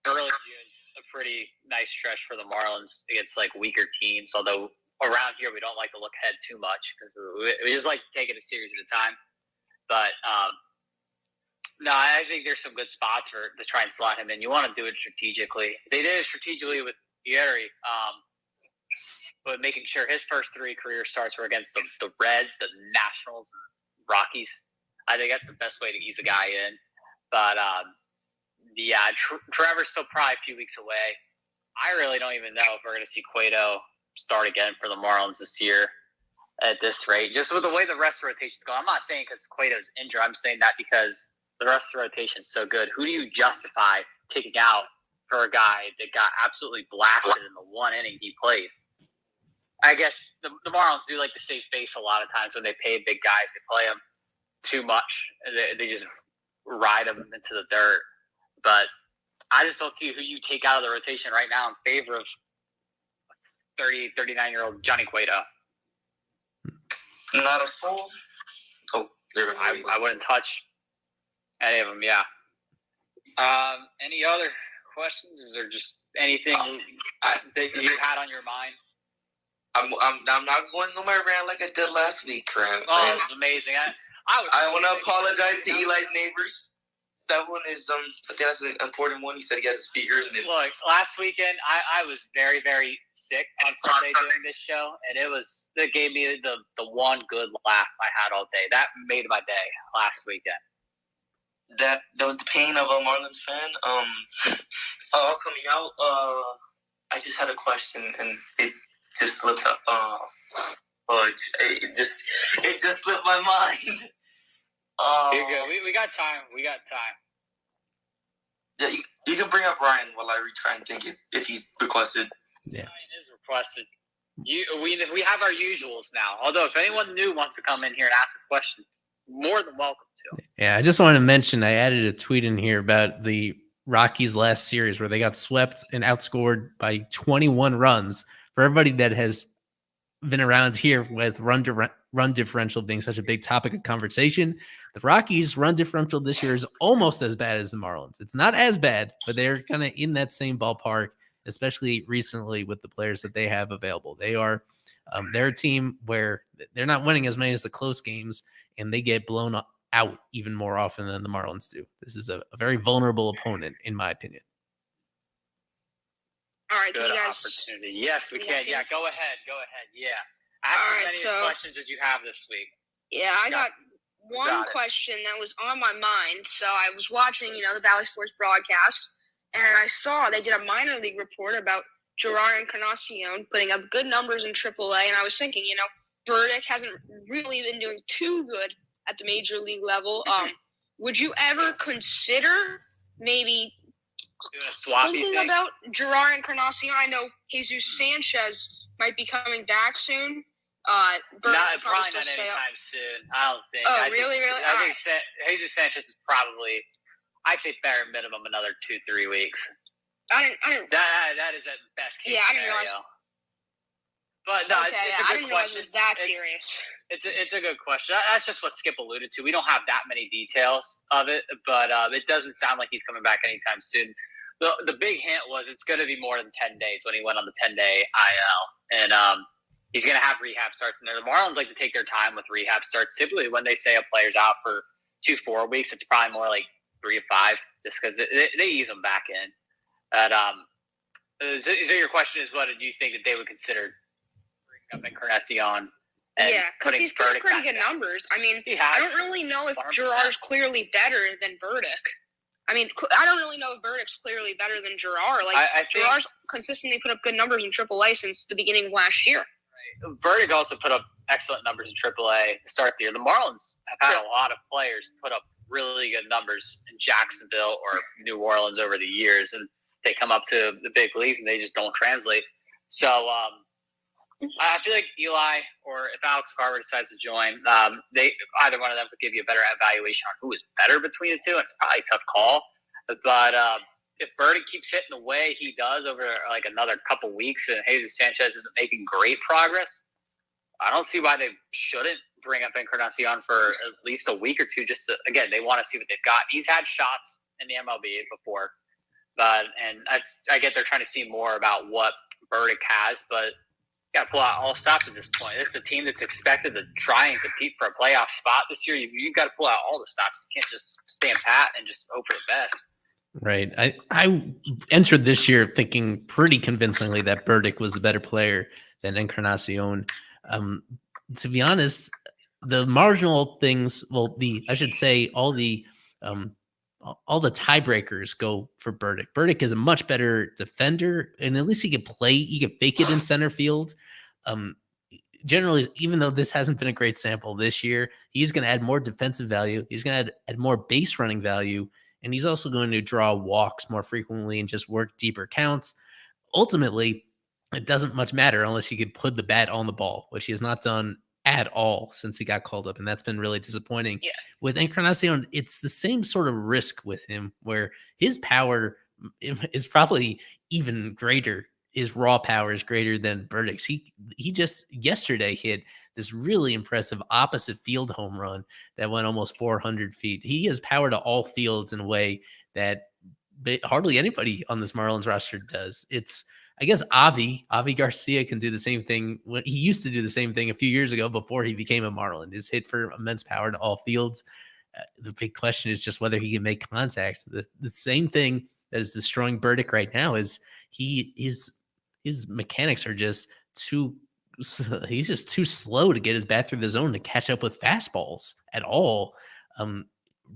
Early June's a pretty nice stretch for the Marlins against weaker teams, although around here we don't like to look ahead too much because we just like to take it a series at a time. But no, I think there's some good spots to try and slot him in. You want to do it strategically. They did it strategically with Thierry, but making sure his first 3 career starts were against the Reds, the Nationals, and Rockies. I think that's the best way to ease a guy in. But Trevor's still probably a few weeks away. I really don't even know if we're going to see Cueto start again for the Marlins this year at this rate. Just with the way the rest of the rotation's going. I'm not saying because Cueto's injured. I'm saying that because the rest of the rotation's so good. Who do you justify kicking out for a guy that got absolutely blasted in the 1 inning he played? I guess the Marlins do like to save face a lot of times when they pay big guys. They play them too much. They just ride them into the dirt. But I just don't see who you take out of the rotation right now in favor of 39-year-old Johnny Cueto. Not a soul. Oh, I wouldn't touch any of them, yeah. Any other questions? Is there just anything that you had on your mind? I'm not going on my rant like I did last week, Trent. Oh, it was amazing. I want to apologize to Eli's neighbors. That one is I think that's an important one. He said he has a speaker. Look, last weekend I was very, very sick on Sunday doing this show, and it gave me the one good laugh I had all day. That made my day last weekend. That was the pain of a Marlins fan. All coming out. I just had a question, and it just slipped up. It just slipped my mind. You're good. We got time. Yeah, you can bring up Ryan while I try and think if he's requested. Yeah, Ryan is requested. We have our usuals now. Although if anyone new wants to come in here and ask a question, more than welcome to. Yeah, I just want to mention I added a tweet in here about the Rockies' last series where they got swept and outscored by 21 runs. For everybody that has been around here with run differential being such a big topic of conversation, the Rockies' run differential this year is almost as bad as the Marlins. It's not as bad, but they're kind of in that same ballpark, especially recently with the players that they have available. They're a team where they're not winning as many as the close games, and they get blown out even more often than the Marlins do. This is a very vulnerable opponent, in my opinion. All right, Good can you guys... opportunity. Yes, we can. Yeah, go ahead. Yeah. Ask as many questions as you have this week. Yeah, I got one question that was on my mind. So I was watching, the Valley Sports broadcast, and I saw they did a minor league report about Gerard Encarnacion putting up good numbers in AAA, and I was thinking, Burdick hasn't really been doing too good at the major league level. Would you ever consider maybe thinking about Gerard Encarnacion? I know Jesus Sanchez might be coming back soon. Probably not anytime soon. I don't think. Oh, really? I think Jesus Sanchez is probably, I'd say bare minimum another 2-3 weeks. I didn't. That is at best case scenario. I didn't realize. But no, okay, it's a good question. Realize it was that serious. It's a good question. That's just what Skip alluded to. We don't have that many details of it, but it doesn't sound like he's coming back anytime soon. The big hint was it's going to be more than 10 days when he went on the 10-day IL, and he's going to have rehab starts in there. The Marlins like to take their time with rehab starts. Typically, when they say a player's out for 2-4 weeks, it's probably more like 3 to 5, just because they ease them back in. But so your question is, what do you think that they would consider bringing up Encarnacion? Yeah, because he's putting pretty good numbers. I mean, I don't really know if Gerard's clearly better than Burdick. I mean, I don't really know if Burdick's clearly better than Gerard. Gerard's consistently put up good numbers in AAA since the beginning of last year. Right. Burdick also put up excellent numbers in AAA to start the year. The Marlins have had a lot of players put up really good numbers in Jacksonville or New Orleans over the years, and they come up to the big leagues and they just don't translate. So I feel like Eli, or if Alex Carver decides to join, either one of them could give you a better evaluation on who is better between the two. It's probably a tough call. But if Burdick keeps hitting the way he does over like another couple weeks and Jesus Sanchez isn't making great progress, I don't see why they shouldn't bring up Encarnacion for at least a week or two. Just to, again, they want to see what they've got. He's had shots in the MLB before, and I get they're trying to see more about what Burdick has, but you got to pull out all stops at this point. This is a team that's expected to try and compete for a playoff spot this year. You've got to pull out all the stops. You can't just stand pat and just hope for the best. Right. I entered this year thinking pretty convincingly that Burdick was a better player than Encarnacion. To be honest, the marginal things, I should say all the tiebreakers go for Burdick. Burdick is a much better defender, and at least he could play. He could fake it in center field. Generally, even though this hasn't been a great sample this year, he's going to add more defensive value. He's going to add more base running value, and he's also going to draw walks more frequently and just work deeper counts. Ultimately, it doesn't much matter unless he could put the bat on the ball, which he has not done at all since he got called up, and that's been really disappointing. Yeah. With Encarnacion, it's the same sort of risk with him where his power is probably even greater. His raw power is greater than Burdick's. He just yesterday hit this really impressive opposite field home run that went almost 400 feet. He has power to all fields in a way that hardly anybody on this Marlins roster does. I guess Avi Garcia can do the same thing. He used to do the same thing a few years ago before he became a Marlin. His hit for immense power to all fields. The big question is just whether he can make contact. The same thing that is destroying Burdick right now is his mechanics are just he's just too slow to get his bat through the zone to catch up with fastballs at all.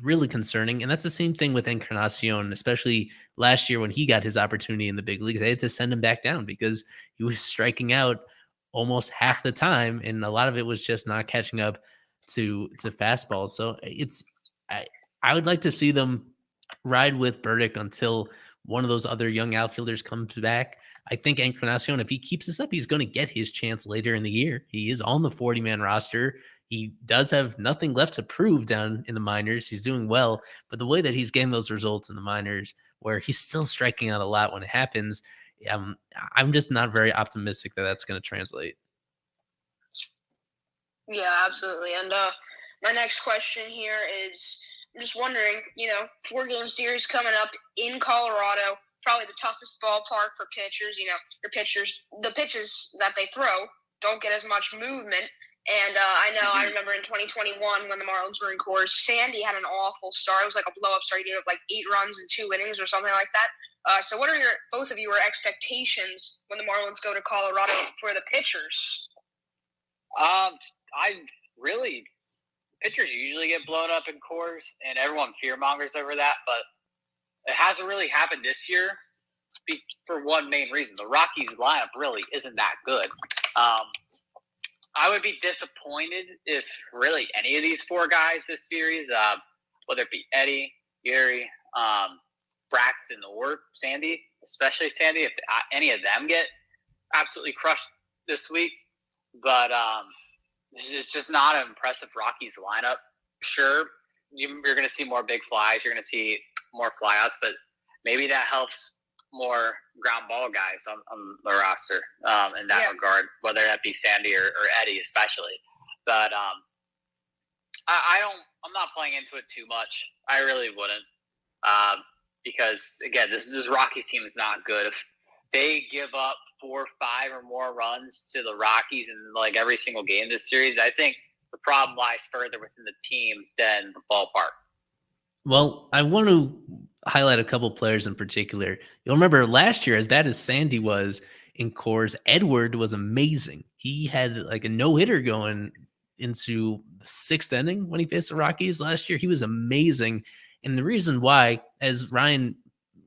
Really concerning. And that's the same thing with Encarnacion, especially last year when he got his opportunity in the big leagues. They had to send him back down because he was striking out almost half the time, and a lot of it was just not catching up to fastballs. So I would like to see them ride with Burdick until one of those other young outfielders comes back. I think Encarnacion, if he keeps this up, he's going to get his chance later in the year. He is on the 40-man roster. He does have nothing left to prove down in the minors. He's doing well, but the way that he's getting those results in the minors, where he's still striking out a lot when it happens, I'm just not very optimistic that that's going to translate. Yeah, absolutely. And my next question here is, I'm just wondering, 4-game series coming up in Colorado, probably the toughest ballpark for pitchers. Your pitchers, the pitches that they throw don't get as much movement. And I remember in 2021 when the Marlins were in Coors, Sandy had an awful start. It was like a blow-up start. He gave up like 8 runs in 2 innings or something like that. So what are both of your expectations when the Marlins go to Colorado for the pitchers? Pitchers usually get blown up in Coors, and everyone fear-mongers over that, but it hasn't really happened this year for one main reason. The Rockies lineup really isn't that good. I would be disappointed if really any of these 4 guys this series, whether it be Eddie, Gary, Braxton, or Sandy, especially Sandy, if any of them get absolutely crushed this week. But it's just not an impressive Rockies lineup. Sure, you're going to see more big flies. You're going to see more flyouts, but maybe that helps more ground ball guys on the roster in that regard, whether that be Sandy or Eddie especially. But I'm not playing into it too much. I really wouldn't, because again, this Rockies team is not good. If they give up 4 or 5 or more runs to the Rockies in like every single game this series, I think the problem lies further within the team than the ballpark. Well, I want to highlight a couple players in particular. You'll remember last year, as bad as Sandy was in Coors, Edward was amazing. He had like a no-hitter going into the 6th inning when he faced the Rockies last year. He was amazing. And the reason why, as Ryan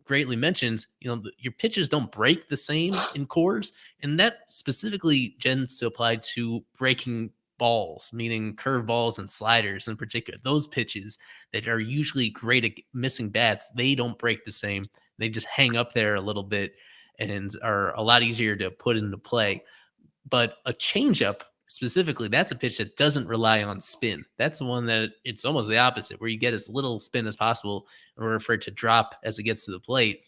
greatly mentions, your pitches don't break the same in Coors. And that specifically tends to apply to breaking balls, meaning curveballs and sliders in particular. Those pitches that are usually great at missing bats, they don't break the same. They just hang up there a little bit and are a lot easier to put into play. But a changeup specifically, that's a pitch that doesn't rely on spin. That's the one that it's almost the opposite, where you get as little spin as possible in order for it to drop as it gets to the plate.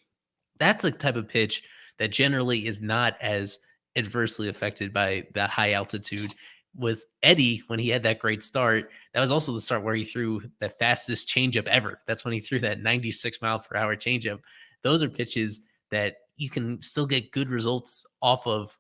That's a type of pitch that generally is not as adversely affected by the high altitude. With Eddie, when he had that great start, that was also the start where he threw the fastest changeup ever. That's when he threw that 96-mile-per-hour changeup. Those are pitches that you can still get good results off of.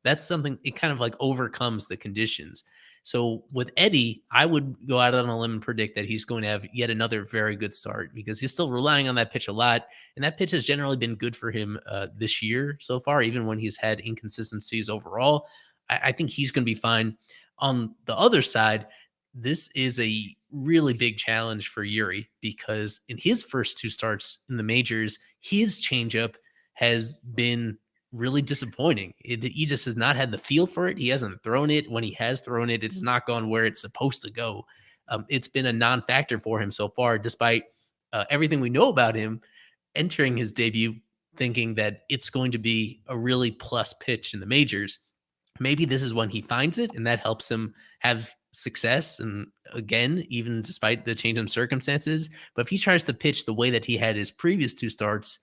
That's something, it kind of like overcomes the conditions. So with Eddie, I would go out on a limb and predict that he's going to have yet another very good start, because he's still relying on that pitch a lot. And that pitch has generally been good for him this year so far, even when he's had inconsistencies overall. I think he's going to be fine. On the other side, this is a really big challenge for Yuri, because in his first 2 starts in the majors, his changeup has been really disappointing. He just has not had the feel for it. He hasn't thrown it. When he has thrown it, it's not gone where it's supposed to go. It's been a non-factor for him so far, despite everything we know about him entering his debut, thinking that it's going to be a really plus pitch in the majors. Maybe this is when he finds it, and that helps him have success. And again, even despite the change in circumstances, but if he tries to pitch the way that he had his previous 2 starts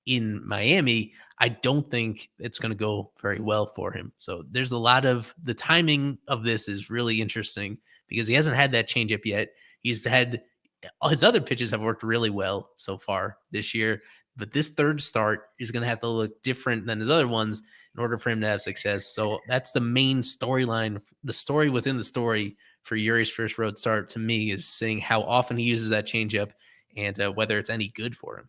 in Miami, I don't think it's going to go very well for him. So there's a lot of the timing of this is really interesting, because he hasn't had that changeup yet. He's had all his other pitches have worked really well so far this year, but this 3rd start is going to have to look different than his other ones in order for him to have success. So that's the main storyline. The story within the story for Yuri's first road start, to me, is seeing how often he uses that changeup and whether it's any good for him.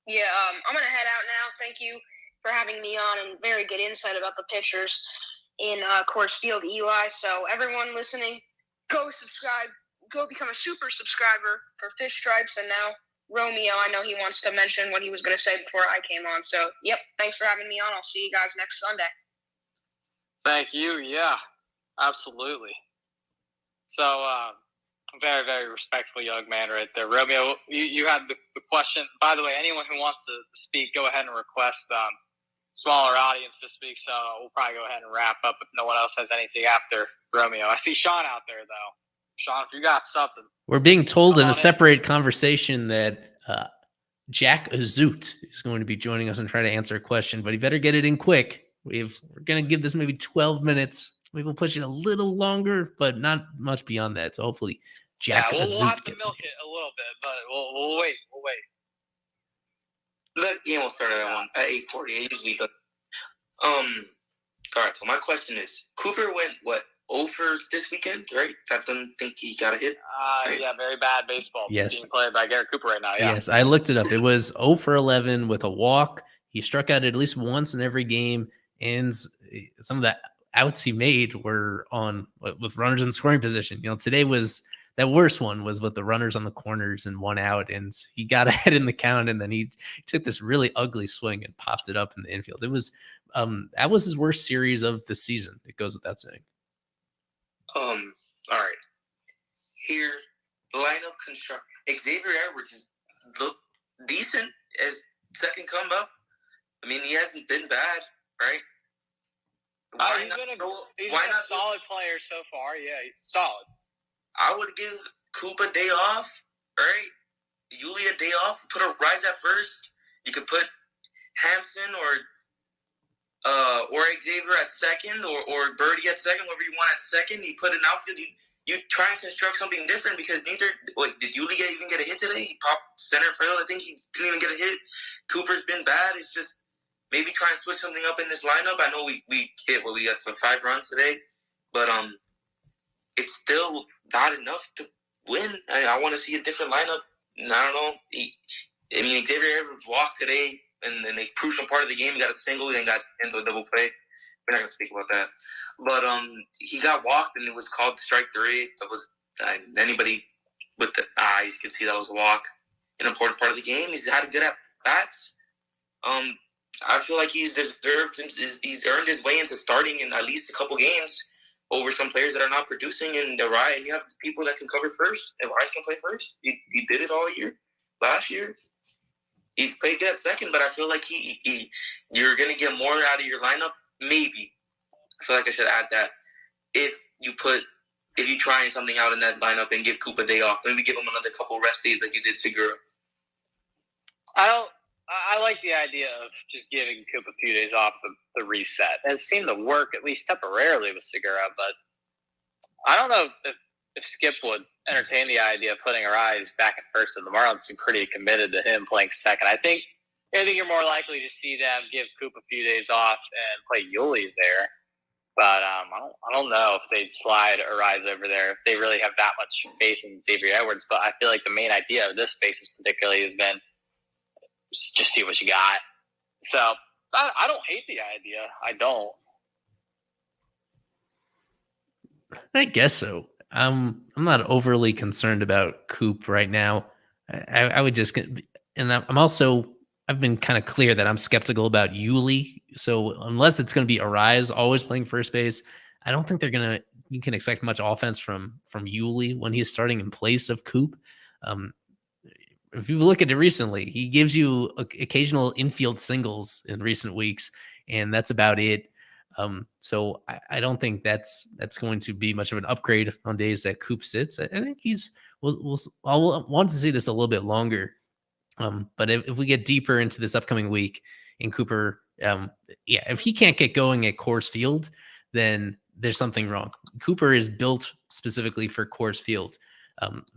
Yeah, I'm going to head out now. Thank you for having me on, and very good insight about the pitchers in Coors Field, Eli. So everyone listening, go subscribe. Go become a super subscriber for Fish Stripes. And now Romeo, I know he wants to mention what he was going to say before I came on. So, yep, thanks for having me on. I'll see you guys next Sunday. Thank you. Yeah, absolutely. So, very, very respectful young man right there. Romeo, you had the question. By the way, anyone who wants to speak, go ahead and request smaller audience to speak. So we'll probably go ahead and wrap up if no one else has anything after Romeo. I see Sean out there, though. Sean, if you got something. We're being told in a separate conversation that Jack Azoot is going to be joining us and try to answer a question, but he better get it in quick. We're going to give this maybe 12 minutes. Maybe we'll push it a little longer, but not much beyond that. So hopefully Jack Azoot we'll have to gets milk it a little bit, but we'll wait. We'll wait. The game will start at 8:40. Usually, all right. So my question is: Cooper went over this weekend, right? I don't think he got a hit. Right? Yeah, very bad baseball Yes. being played by Garrett Cooper right now. Yeah. Yes, I looked it up. It was 0 for 11 with a walk. He struck out at least once in every game, and some of the outs he made were on with runners in scoring position. Today was that worst one was with the runners on the corners and 1 out, and he got ahead in the count, and then he took this really ugly swing and popped it up in the infield. It was that was his worst series of the season. It goes without saying. All right. Here, the lineup construct. Xavier Edwards has looked decent as second comeback. I mean, he hasn't been bad, right? He's been a solid player so far. Yeah, he's solid. I would give Coop a day off, right? Yuli a day off. Put a Rise at first. You could put Hampson or Xavier at second, or Birdie at second, whatever you want at second. You put an outfield. You try and construct something different because did Yuli even get a hit today? He popped center field. I think he didn't even get a hit. Cooper's been bad. It's just maybe try and switch something up in this lineup. I know we got 5 runs today, but it's still not enough to win. I want to see a different lineup. I don't know. Xavier Edwards walked today, and then the crucial part of the game, he got a single, then got into a double play. We're not going to speak about that. But he got walked, and it was called strike 3. That was anybody with the eyes could see that was a walk. An important part of the game. He's had a good at bats. I feel like he's earned his way into starting in at least a couple games over some players that are not producing. And you have people that can cover first. And Rice can play first. He did it all year. Last year, he's played good at second, but I feel like you're going to get more out of your lineup. Maybe. I feel like I should add that if you try something out in that lineup and give Coop a day off, maybe give him another couple rest days like you did Segura. I like the idea of just giving Coop a few days off the reset. It seemed to work, at least temporarily, with Segura, but I don't know if Skip would entertain the idea of putting Arise back at first, and the Marlins seem pretty committed to him playing second. I think you're more likely to see them give Coop a few days off and play Yuli there. But I don't know if they'd slide Arise over there if they really have that much faith in Xavier Edwards. But I feel like the main idea of this spaces particularly has been just see what you got. So I don't hate the idea. I don't. I guess so. I'm not overly concerned about Coop right now. I would just, and I've been kind of clear that I'm skeptical about Yuli. So unless it's going to be Arise always playing first base, I don't think you can expect much offense from Yuli when he's starting in place of Coop. If you look at it recently, he gives you occasional infield singles in recent weeks, and that's about it. So I don't think that's going to be much of an upgrade on days that Coop sits. I think I'll want to see this a little bit longer. But if we get deeper into this upcoming week in Cooper, if he can't get going at Coors Field, then there's something wrong. Cooper is built specifically for Coors Field.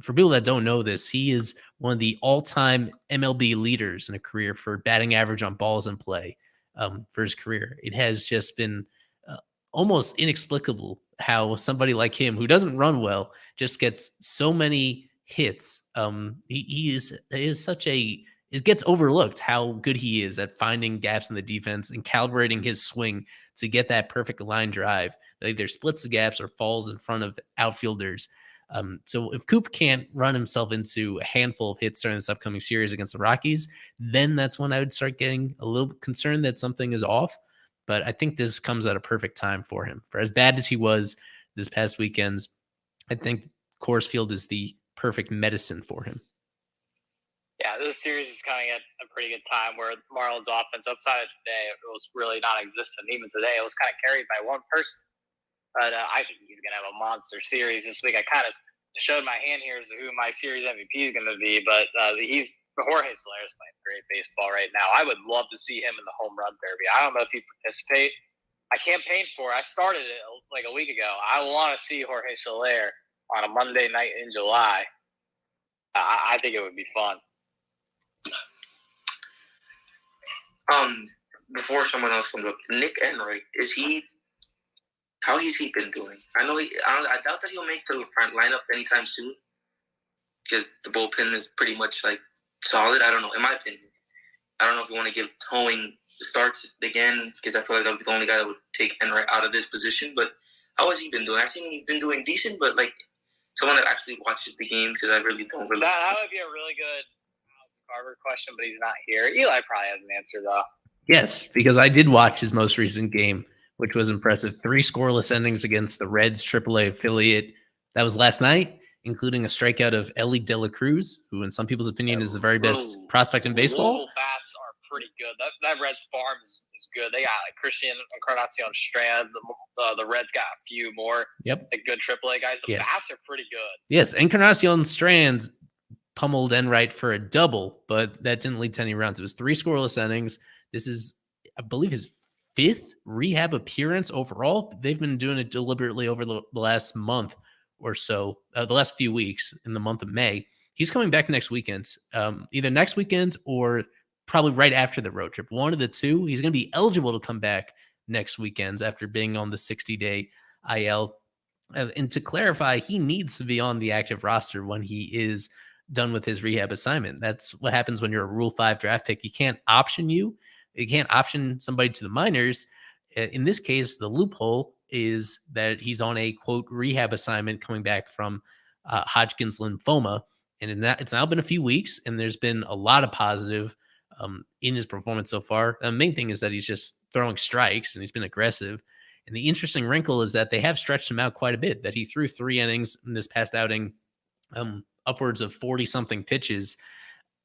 For people that don't know this, he is one of the all-time MLB leaders in a career for batting average on balls in play for his career. It has just been almost inexplicable how somebody like him, who doesn't run well, just gets so many hits. It gets overlooked how good he is at finding gaps in the defense and calibrating his swing to get that perfect line drive that either splits the gaps or falls in front of outfielders. So if Coop can't run himself into a handful of hits during this upcoming series against the Rockies, then that's when I would start getting a little concerned that something is off. But I think this comes at a perfect time for him. For as bad as he was this past weekend, I think Coors Field is the perfect medicine for him. Yeah, this series is coming at a pretty good time where the Marlins offense outside of today, it was really non-existent. Even today, it was kind of carried by one person. But I think he's going to have a monster series this week. I kind of showed my hand here as to who my series MVP is going to be, but Jorge Soler is playing great baseball right now. I would love to see him in the home run derby. I don't know if he'd participate. I campaigned for it. I started it like a week ago. I want to see Jorge Soler on a Monday night in July. I think it would be fun. Before someone else comes up, Nick Enright, is he How has he been doing? I doubt that he'll make the front lineup anytime soon because the bullpen is pretty much like solid. I don't know, in my opinion. I don't know if you want to give Hoeing the starts again because I feel like that would be the only guy that would take Enright out of this position. But how has he been doing? I think he's been doing decent, but like someone that actually watches the game because I really don't. That would be a really good Alex Carver question, but he's not here. Eli probably has an answer though. Yes, because I did watch his most recent game, which was impressive. 3 scoreless innings against the Reds AAA affiliate. That was last night, including a strikeout of Ellie De La Cruz, who in some people's opinion is the very best prospect in baseball. Louisville bats are pretty good. That Reds farm is good. They got like Christian Encarnacion Strand. The Reds got a few more. Yep. Like good AAA guys. The bats are pretty good. Yes, Encarnacion Strand pummeled Enright for a double, but that didn't lead to any runs. It was 3 scoreless innings. This is, I believe, his 5th rehab appearance overall. They've been doing it deliberately over the last month or so, the last few weeks in the month of May. He's coming back next weekend, either next weekend or probably right after the road trip. One of the two. He's going to be eligible to come back next weekend after being on the 60-day IL. And to clarify, he needs to be on the active roster when he is done with his rehab assignment. That's what happens when you're a Rule 5 draft pick. You can't option you. You can't option somebody to the minors. In this case, the loophole is that he's on a, quote, rehab assignment coming back from Hodgkin's lymphoma. And it's now been a few weeks, and there's been a lot of positive in his performance so far. The main thing is that he's just throwing strikes, and he's been aggressive. And the interesting wrinkle is that they have stretched him out quite a bit, that he threw 3 innings in this past outing, upwards of 40-something pitches.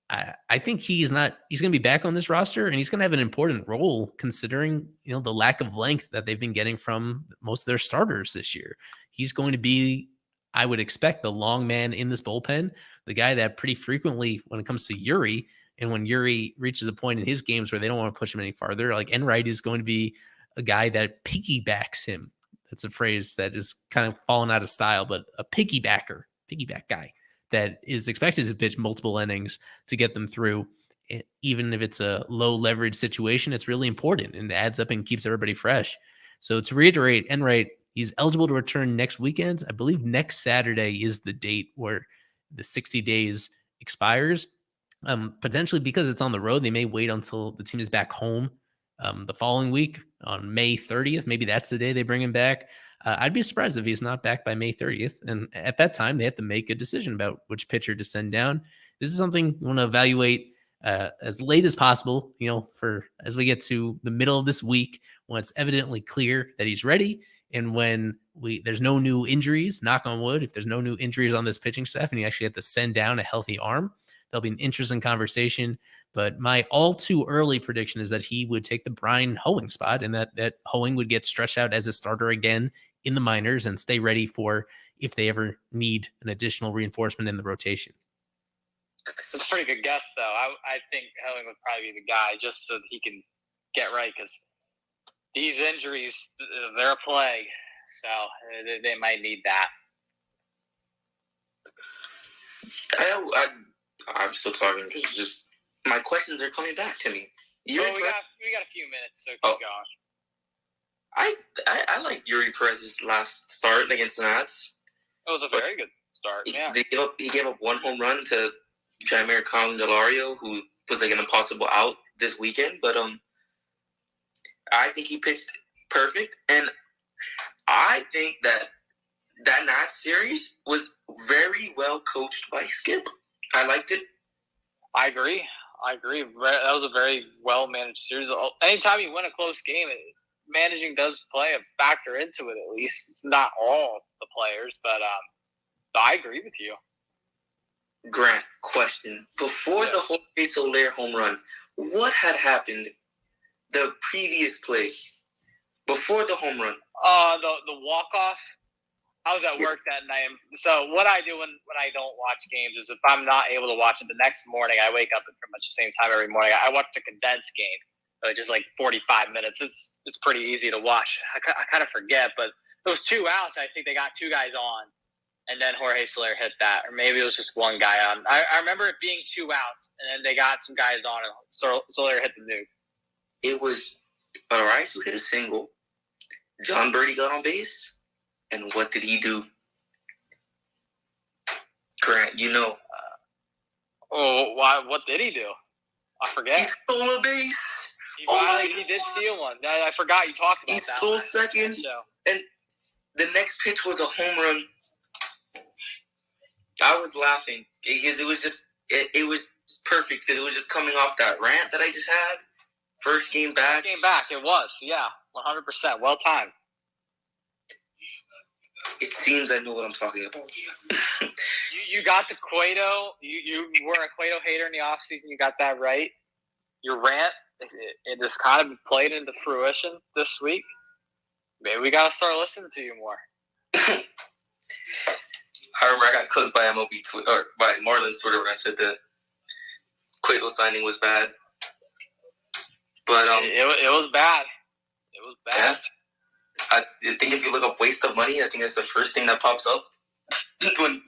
I think he's going to be back on this roster, and he's going to have an important role considering, the lack of length that they've been getting from most of their starters this year. He's going to be, I would expect, the long man in this bullpen, the guy that pretty frequently, when it comes to Yuri, and when Yuri reaches a point in his games where they don't want to push him any farther, like Enright is going to be a guy that piggybacks him. That's a phrase that is kind of fallen out of style, but a piggyback guy that is expected to pitch multiple innings to get them through. Even if it's a low leverage situation, it's really important and it adds up and keeps everybody fresh. So to reiterate, Enright, he's eligible to return next weekend. I believe next Saturday is the date where the 60 days expires. Potentially because it's on the road, they may wait until the team is back home the following week on May 30th. Maybe that's the day they bring him back. I'd be surprised if he's not back by May 30th. And at that time, they have to make a decision about which pitcher to send down. This is something you want to evaluate as late as possible, for as we get to the middle of this week, when it's evidently clear that he's ready. And when there's no new injuries, knock on wood, if there's no new injuries on this pitching staff and you actually have to send down a healthy arm, that'll be an interesting conversation. But my all too early prediction is that he would take the Brian Hoeing spot and that Hoeing would get stretched out as a starter again in the minors and stay ready for if they ever need an additional reinforcement in the rotation. It's a pretty good guess, though. I think Hoeing would probably be the guy just so that he can get right, because these injuries, they're a plague. So they might need that. I'm still talking because just my questions are coming back to me. We got a few minutes, so keep going. I liked Yuri Perez's last start against the Nats. It was a very good start. Yeah. He gave up 1 home run to Jaimir Candelario, who was like an impossible out this weekend. But I think he pitched perfect, and I think that Nats series was very well coached by Skip. I liked it. I agree. That was a very well managed series. Anytime you win a close game, managing does play a factor into it, at least. It's not all the players, but I agree with you. Grant, question. Before the Jorge Soler home run, what had happened the previous play? Before the home run? The walk-off. I was at work that night. So what I do when I don't watch games is if I'm not able to watch it the next morning, I wake up at pretty much the same time every morning. I watch the condensed game. Just like 45 minutes. It's pretty easy to watch. I kind of forget, but those 2 outs, I think they got 2 guys on, and then Jorge Soler hit that, or maybe it was just 1 guy on. I remember it being 2 outs, and then they got some guys on, and Soler hit the nuke. It was Arias who hit a single, John Birdie got on base, and what did he do? Grant, you know. Why? What did he do? I forget. He stole a base. He did steal one. I forgot you talked about that. He stole second, and the next pitch was a home run. I was laughing because it was just it was perfect because it was just coming off that rant that I just had. First game back. It was, yeah, 100%. Well timed. It seems I know what I'm talking about. You got the Cueto. You were a Cueto hater in the offseason. You got that right. Your rant, it just kind of played into fruition this week. Maybe we got to start listening to you more. I remember I got cooked by MLB or by Marlins Twitter when I said the Cueto signing was bad. But it was bad. It was bad. Yeah. I think if you look up waste of money, I think that's the first thing that pops up when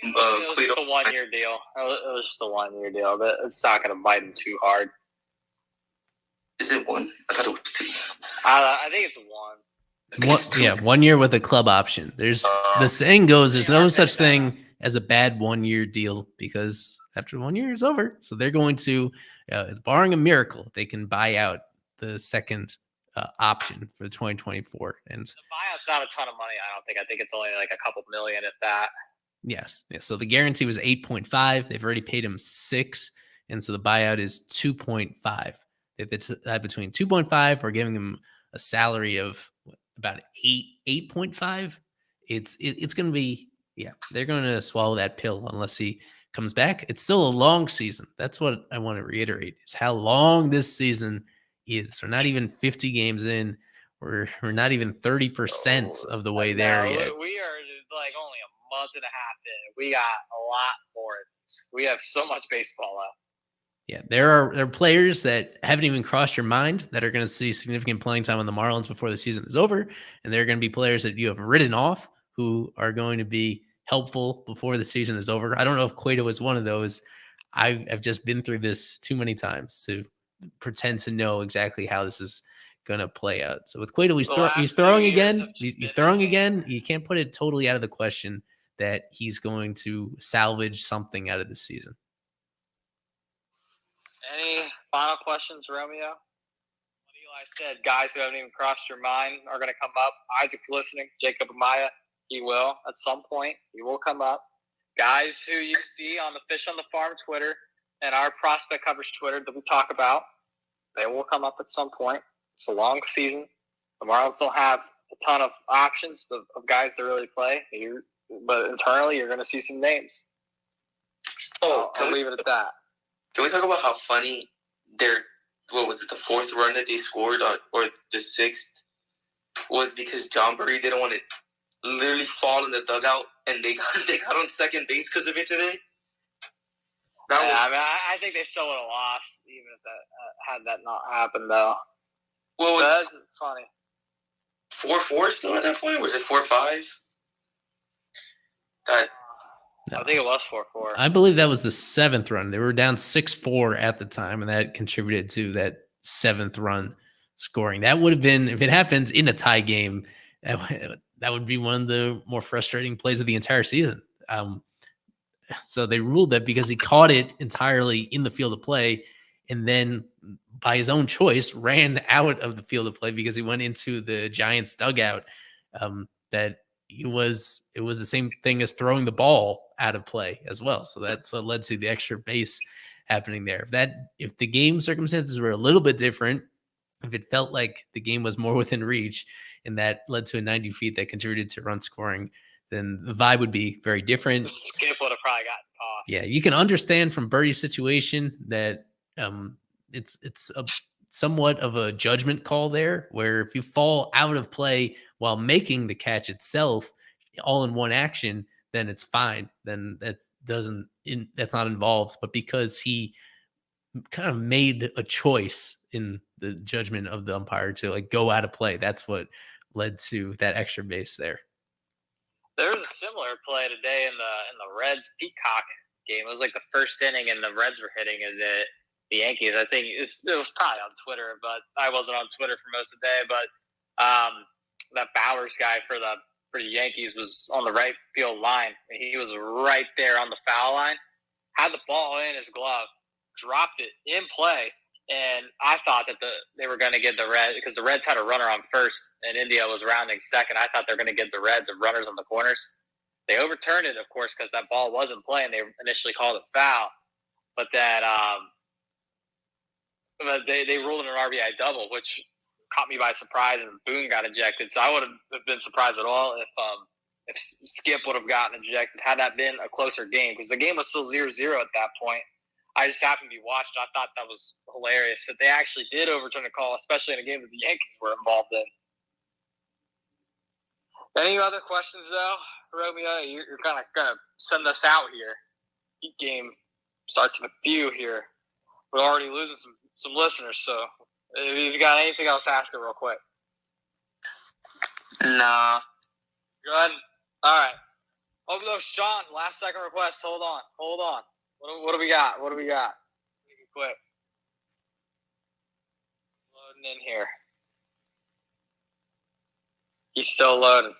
it was just a 1-year deal. It was just a 1-year deal. But it's not going to bite him too hard. Is it one? I thought it was 2. I think it's 1. 1 year with a club option. There's the saying goes, there's no such thing as a bad 1-year deal because after 1 year is over, so they're going to, barring a miracle, they can buy out the second option for 2024. And the buyout's not a ton of money. I don't think. I think it's only like a couple million, if that. Yes. Yeah. So the guarantee was 8.5. They've already paid him 6, and so the buyout is 2.5. If it's between 2.5 or giving him a salary of about 8.5, it's going to be, they're going to swallow that pill unless he comes back. It's still a long season. That's what I want to reiterate, is how long this season is. We're not even 50 games in. We're not even 30% of the way there yet. We are like only a month and a half in. We got a lot more. We have so much baseball left. Yeah, there are players that haven't even crossed your mind that are going to see significant playing time on the Marlins before the season is over, and there are going to be players that you have written off who are going to be helpful before the season is over. I don't know if Cueto is one of those. I've just been through this too many times to pretend to know exactly how this is going to play out. So with Cueto, he's throwing again. He's throwing again. You can't put it totally out of the question that he's going to salvage something out of the season. Any final questions, Romeo? What Eli said, guys who haven't even crossed your mind are going to come up. Isaac's listening. Jacob Amaya, he will at some point. He will come up. Guys who you see on the Fish on the Farm Twitter and our prospect coverage Twitter that we talk about, they will come up at some point. It's a long season. The Marlins don't have a ton of options of guys to really play. But internally, you're going to see some names. I'll leave it at that. Can we talk about how funny what was it, the 4th run that they scored or the 6th was because John Birdie didn't want to literally fall in the dugout and they got on second base because of it today? I think they still would have lost even if that had that not happened though. Well, that's funny. 4-4 still at that point? Was it 4-5? I think it was 4-4. I believe that was the 7th run. They were down 6-4 at the time, and that contributed to that 7th run scoring. That would have been, if it happens in a tie game, that would be one of the more frustrating plays of the entire season. So they ruled that because he caught it entirely in the field of play and then by his own choice ran out of the field of play because he went into the Giants dugout, that it was the same thing as throwing the ball out of play as well. So that's what led to the extra base happening there. If the game circumstances were a little bit different, if it felt like the game was more within reach and that led to a 90 feet that contributed to run scoring, then the vibe would be very different. Skip would have probably gotten tossed. Yeah, you can understand from Birdie's situation that it's a somewhat of a judgment call there, where if you fall out of play while making the catch itself, all in one action, then it's fine. Then that's not involved. But because he kind of made a choice in the judgment of the umpire to like go out of play, that's what led to that extra base there. There was a similar play today in the Reds Peacock game. It was like the first inning, and the Reds were hitting the Yankees. I think it was probably on Twitter, but I wasn't on Twitter for most of the day. But That Bowers guy for the Yankees was on the right field line. He was right there on the foul line, had the ball in his glove, dropped it in play, and I thought that they were going to get the Reds because the Reds had a runner on first and India was rounding second. I thought they were going to get the Reds of runners on the corners. They overturned it, of course, because that ball wasn't playing. They initially called it foul, but then they ruled it an RBI double, which caught me by surprise, and Boone got ejected. So I wouldn't have been surprised at all if Skip would have gotten ejected had that been a closer game, because the game was still 0-0 at that point. I just happened to be watching. I thought that was hilarious that they actually did overturn the call, especially in a game that the Yankees were involved in. Any other questions, though? Romeo, you're kind of going to send us out here. Heat game starts with a few here. We're already losing some listeners, so if you got anything else, ask it real quick. Nah. Good. All right. Oh, no, Sean, last second request. Hold on. What do we got? Make it quick. Loading in here. He's still loading.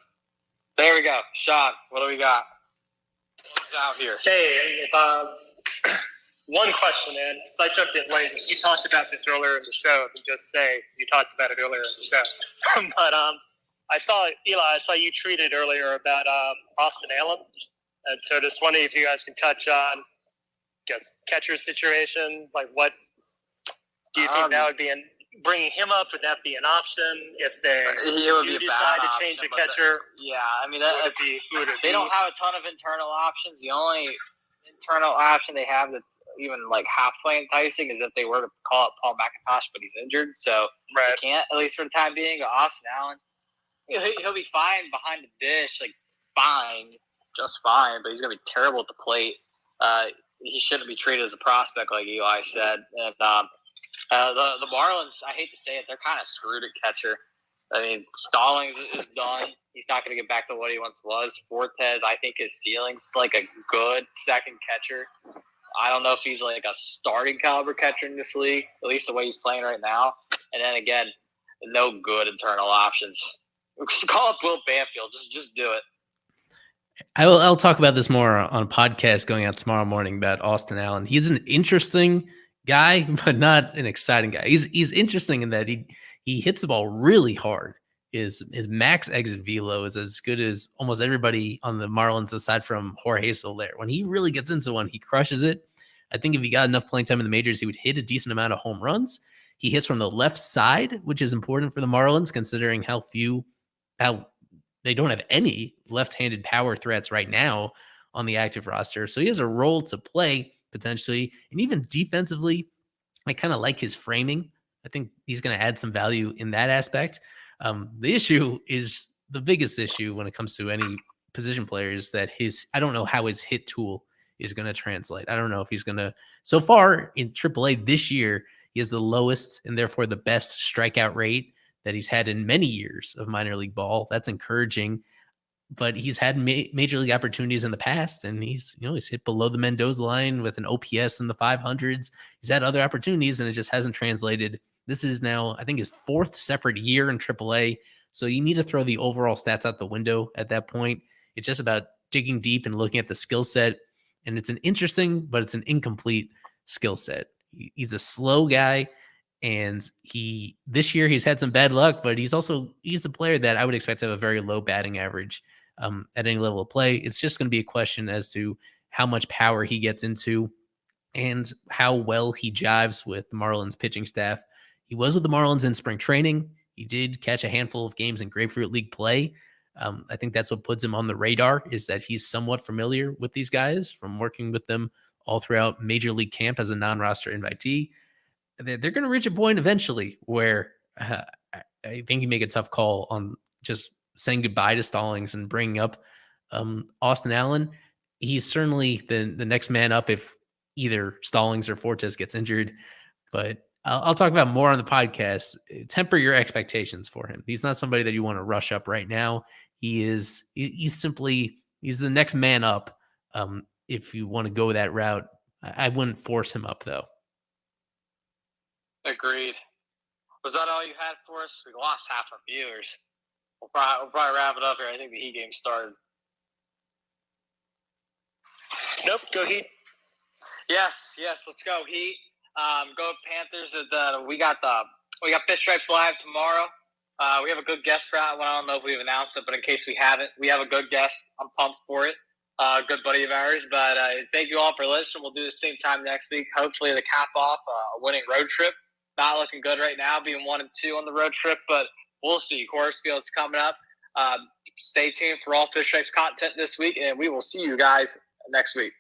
There we go. Sean, what do we got? What's out here? Hey, one question, man. So I jumped in late. You talked about this earlier in the show. And just say you talked about it earlier in the show. But I saw you tweeted earlier about Austin Allen, and so just wondering if you guys can touch on, catcher situation. Like, what do you think that would be? Bringing him up, would that be an option if they decide to change a catcher? They don't have a ton of internal options. The only internal option they have that's even like halfway enticing is if they were to call up Paul McIntosh, but he's injured, so they can't, at least for the time being. Austin Allen, he'll be fine behind the dish, just fine, but he's going to be terrible at the plate. He shouldn't be treated as a prospect, like Eli said. And the Marlins, I hate to say it, they're kind of screwed at catcher. I mean, Stallings is done. He's not going to get back to what he once was. Fortes, I think his ceiling's like a good second catcher. I don't know if he's like a starting caliber catcher in this league, at least the way he's playing right now. And then again, no good internal options. Just call up Will Banfield. Just do it. I'll talk about this more on a podcast going out tomorrow morning about Austin Allen. He's an interesting guy, but not an exciting guy. He's interesting in that he hits the ball really hard. His max exit velo is as good as almost everybody on the Marlins aside from Jorge Soler. When he really gets into one, he crushes it. I think if he got enough playing time in the majors, he would hit a decent amount of home runs. He hits from the left side, which is important for the Marlins considering how they don't have any left-handed power threats right now on the active roster. So he has a role to play potentially. And even defensively, I kind of like his framing. I think he's going to add some value in that aspect. The issue is the biggest issue when it comes to any position player is that I don't know how his hit tool is going to translate. I don't know if he's going to, so far in AAA this year, he has the lowest and therefore the best strikeout rate that he's had in many years of minor league ball. That's encouraging, but he's had major league opportunities in the past, and he's hit below the Mendoza line with an OPS in the 500s. He's had other opportunities, and it just hasn't translated. This is now, I think, his fourth separate year in AAA, so you need to throw the overall stats out the window at that point. It's just about digging deep and looking at the skill set, and it's an interesting, but it's an incomplete skill set. He's a slow guy. And this year he's had some bad luck, but he's a player that I would expect to have a very low batting average at any level of play. It's just going to be a question as to how much power he gets into and how well he jives with the Marlins pitching staff. He was with the Marlins in spring training. He did catch a handful of games in Grapefruit League play. I think that's what puts him on the radar, is that he's somewhat familiar with these guys from working with them all throughout Major League camp as a non-roster invitee. They're going to reach a point eventually where I think you make a tough call on just saying goodbye to Stallings and bringing up Austin Allen. He's certainly the next man up if either Stallings or Fortes gets injured. But I'll talk about more on the podcast. Temper your expectations for him. He's not somebody that you want to rush up right now. He's the next man up. If you want to go that route, I wouldn't force him up though. Agreed. Was that all you had for us? We lost half our viewers. We'll probably wrap it up here. I think the Heat game started. Nope, go Heat. Yes, let's go Heat. Go Panthers. We got Fish Stripes Live tomorrow. We have a good guest for that one. I don't know if we've announced it, but in case we haven't, we have a good guest. I'm pumped for it. Good buddy of ours. But thank you all for listening. We'll do the same time next week. Hopefully to cap off a winning road trip. Not looking good right now, being 1-2 on the road trip, but we'll see. Coors Field's coming up. Stay tuned for all Fish Stripes content this week, and we will see you guys next week.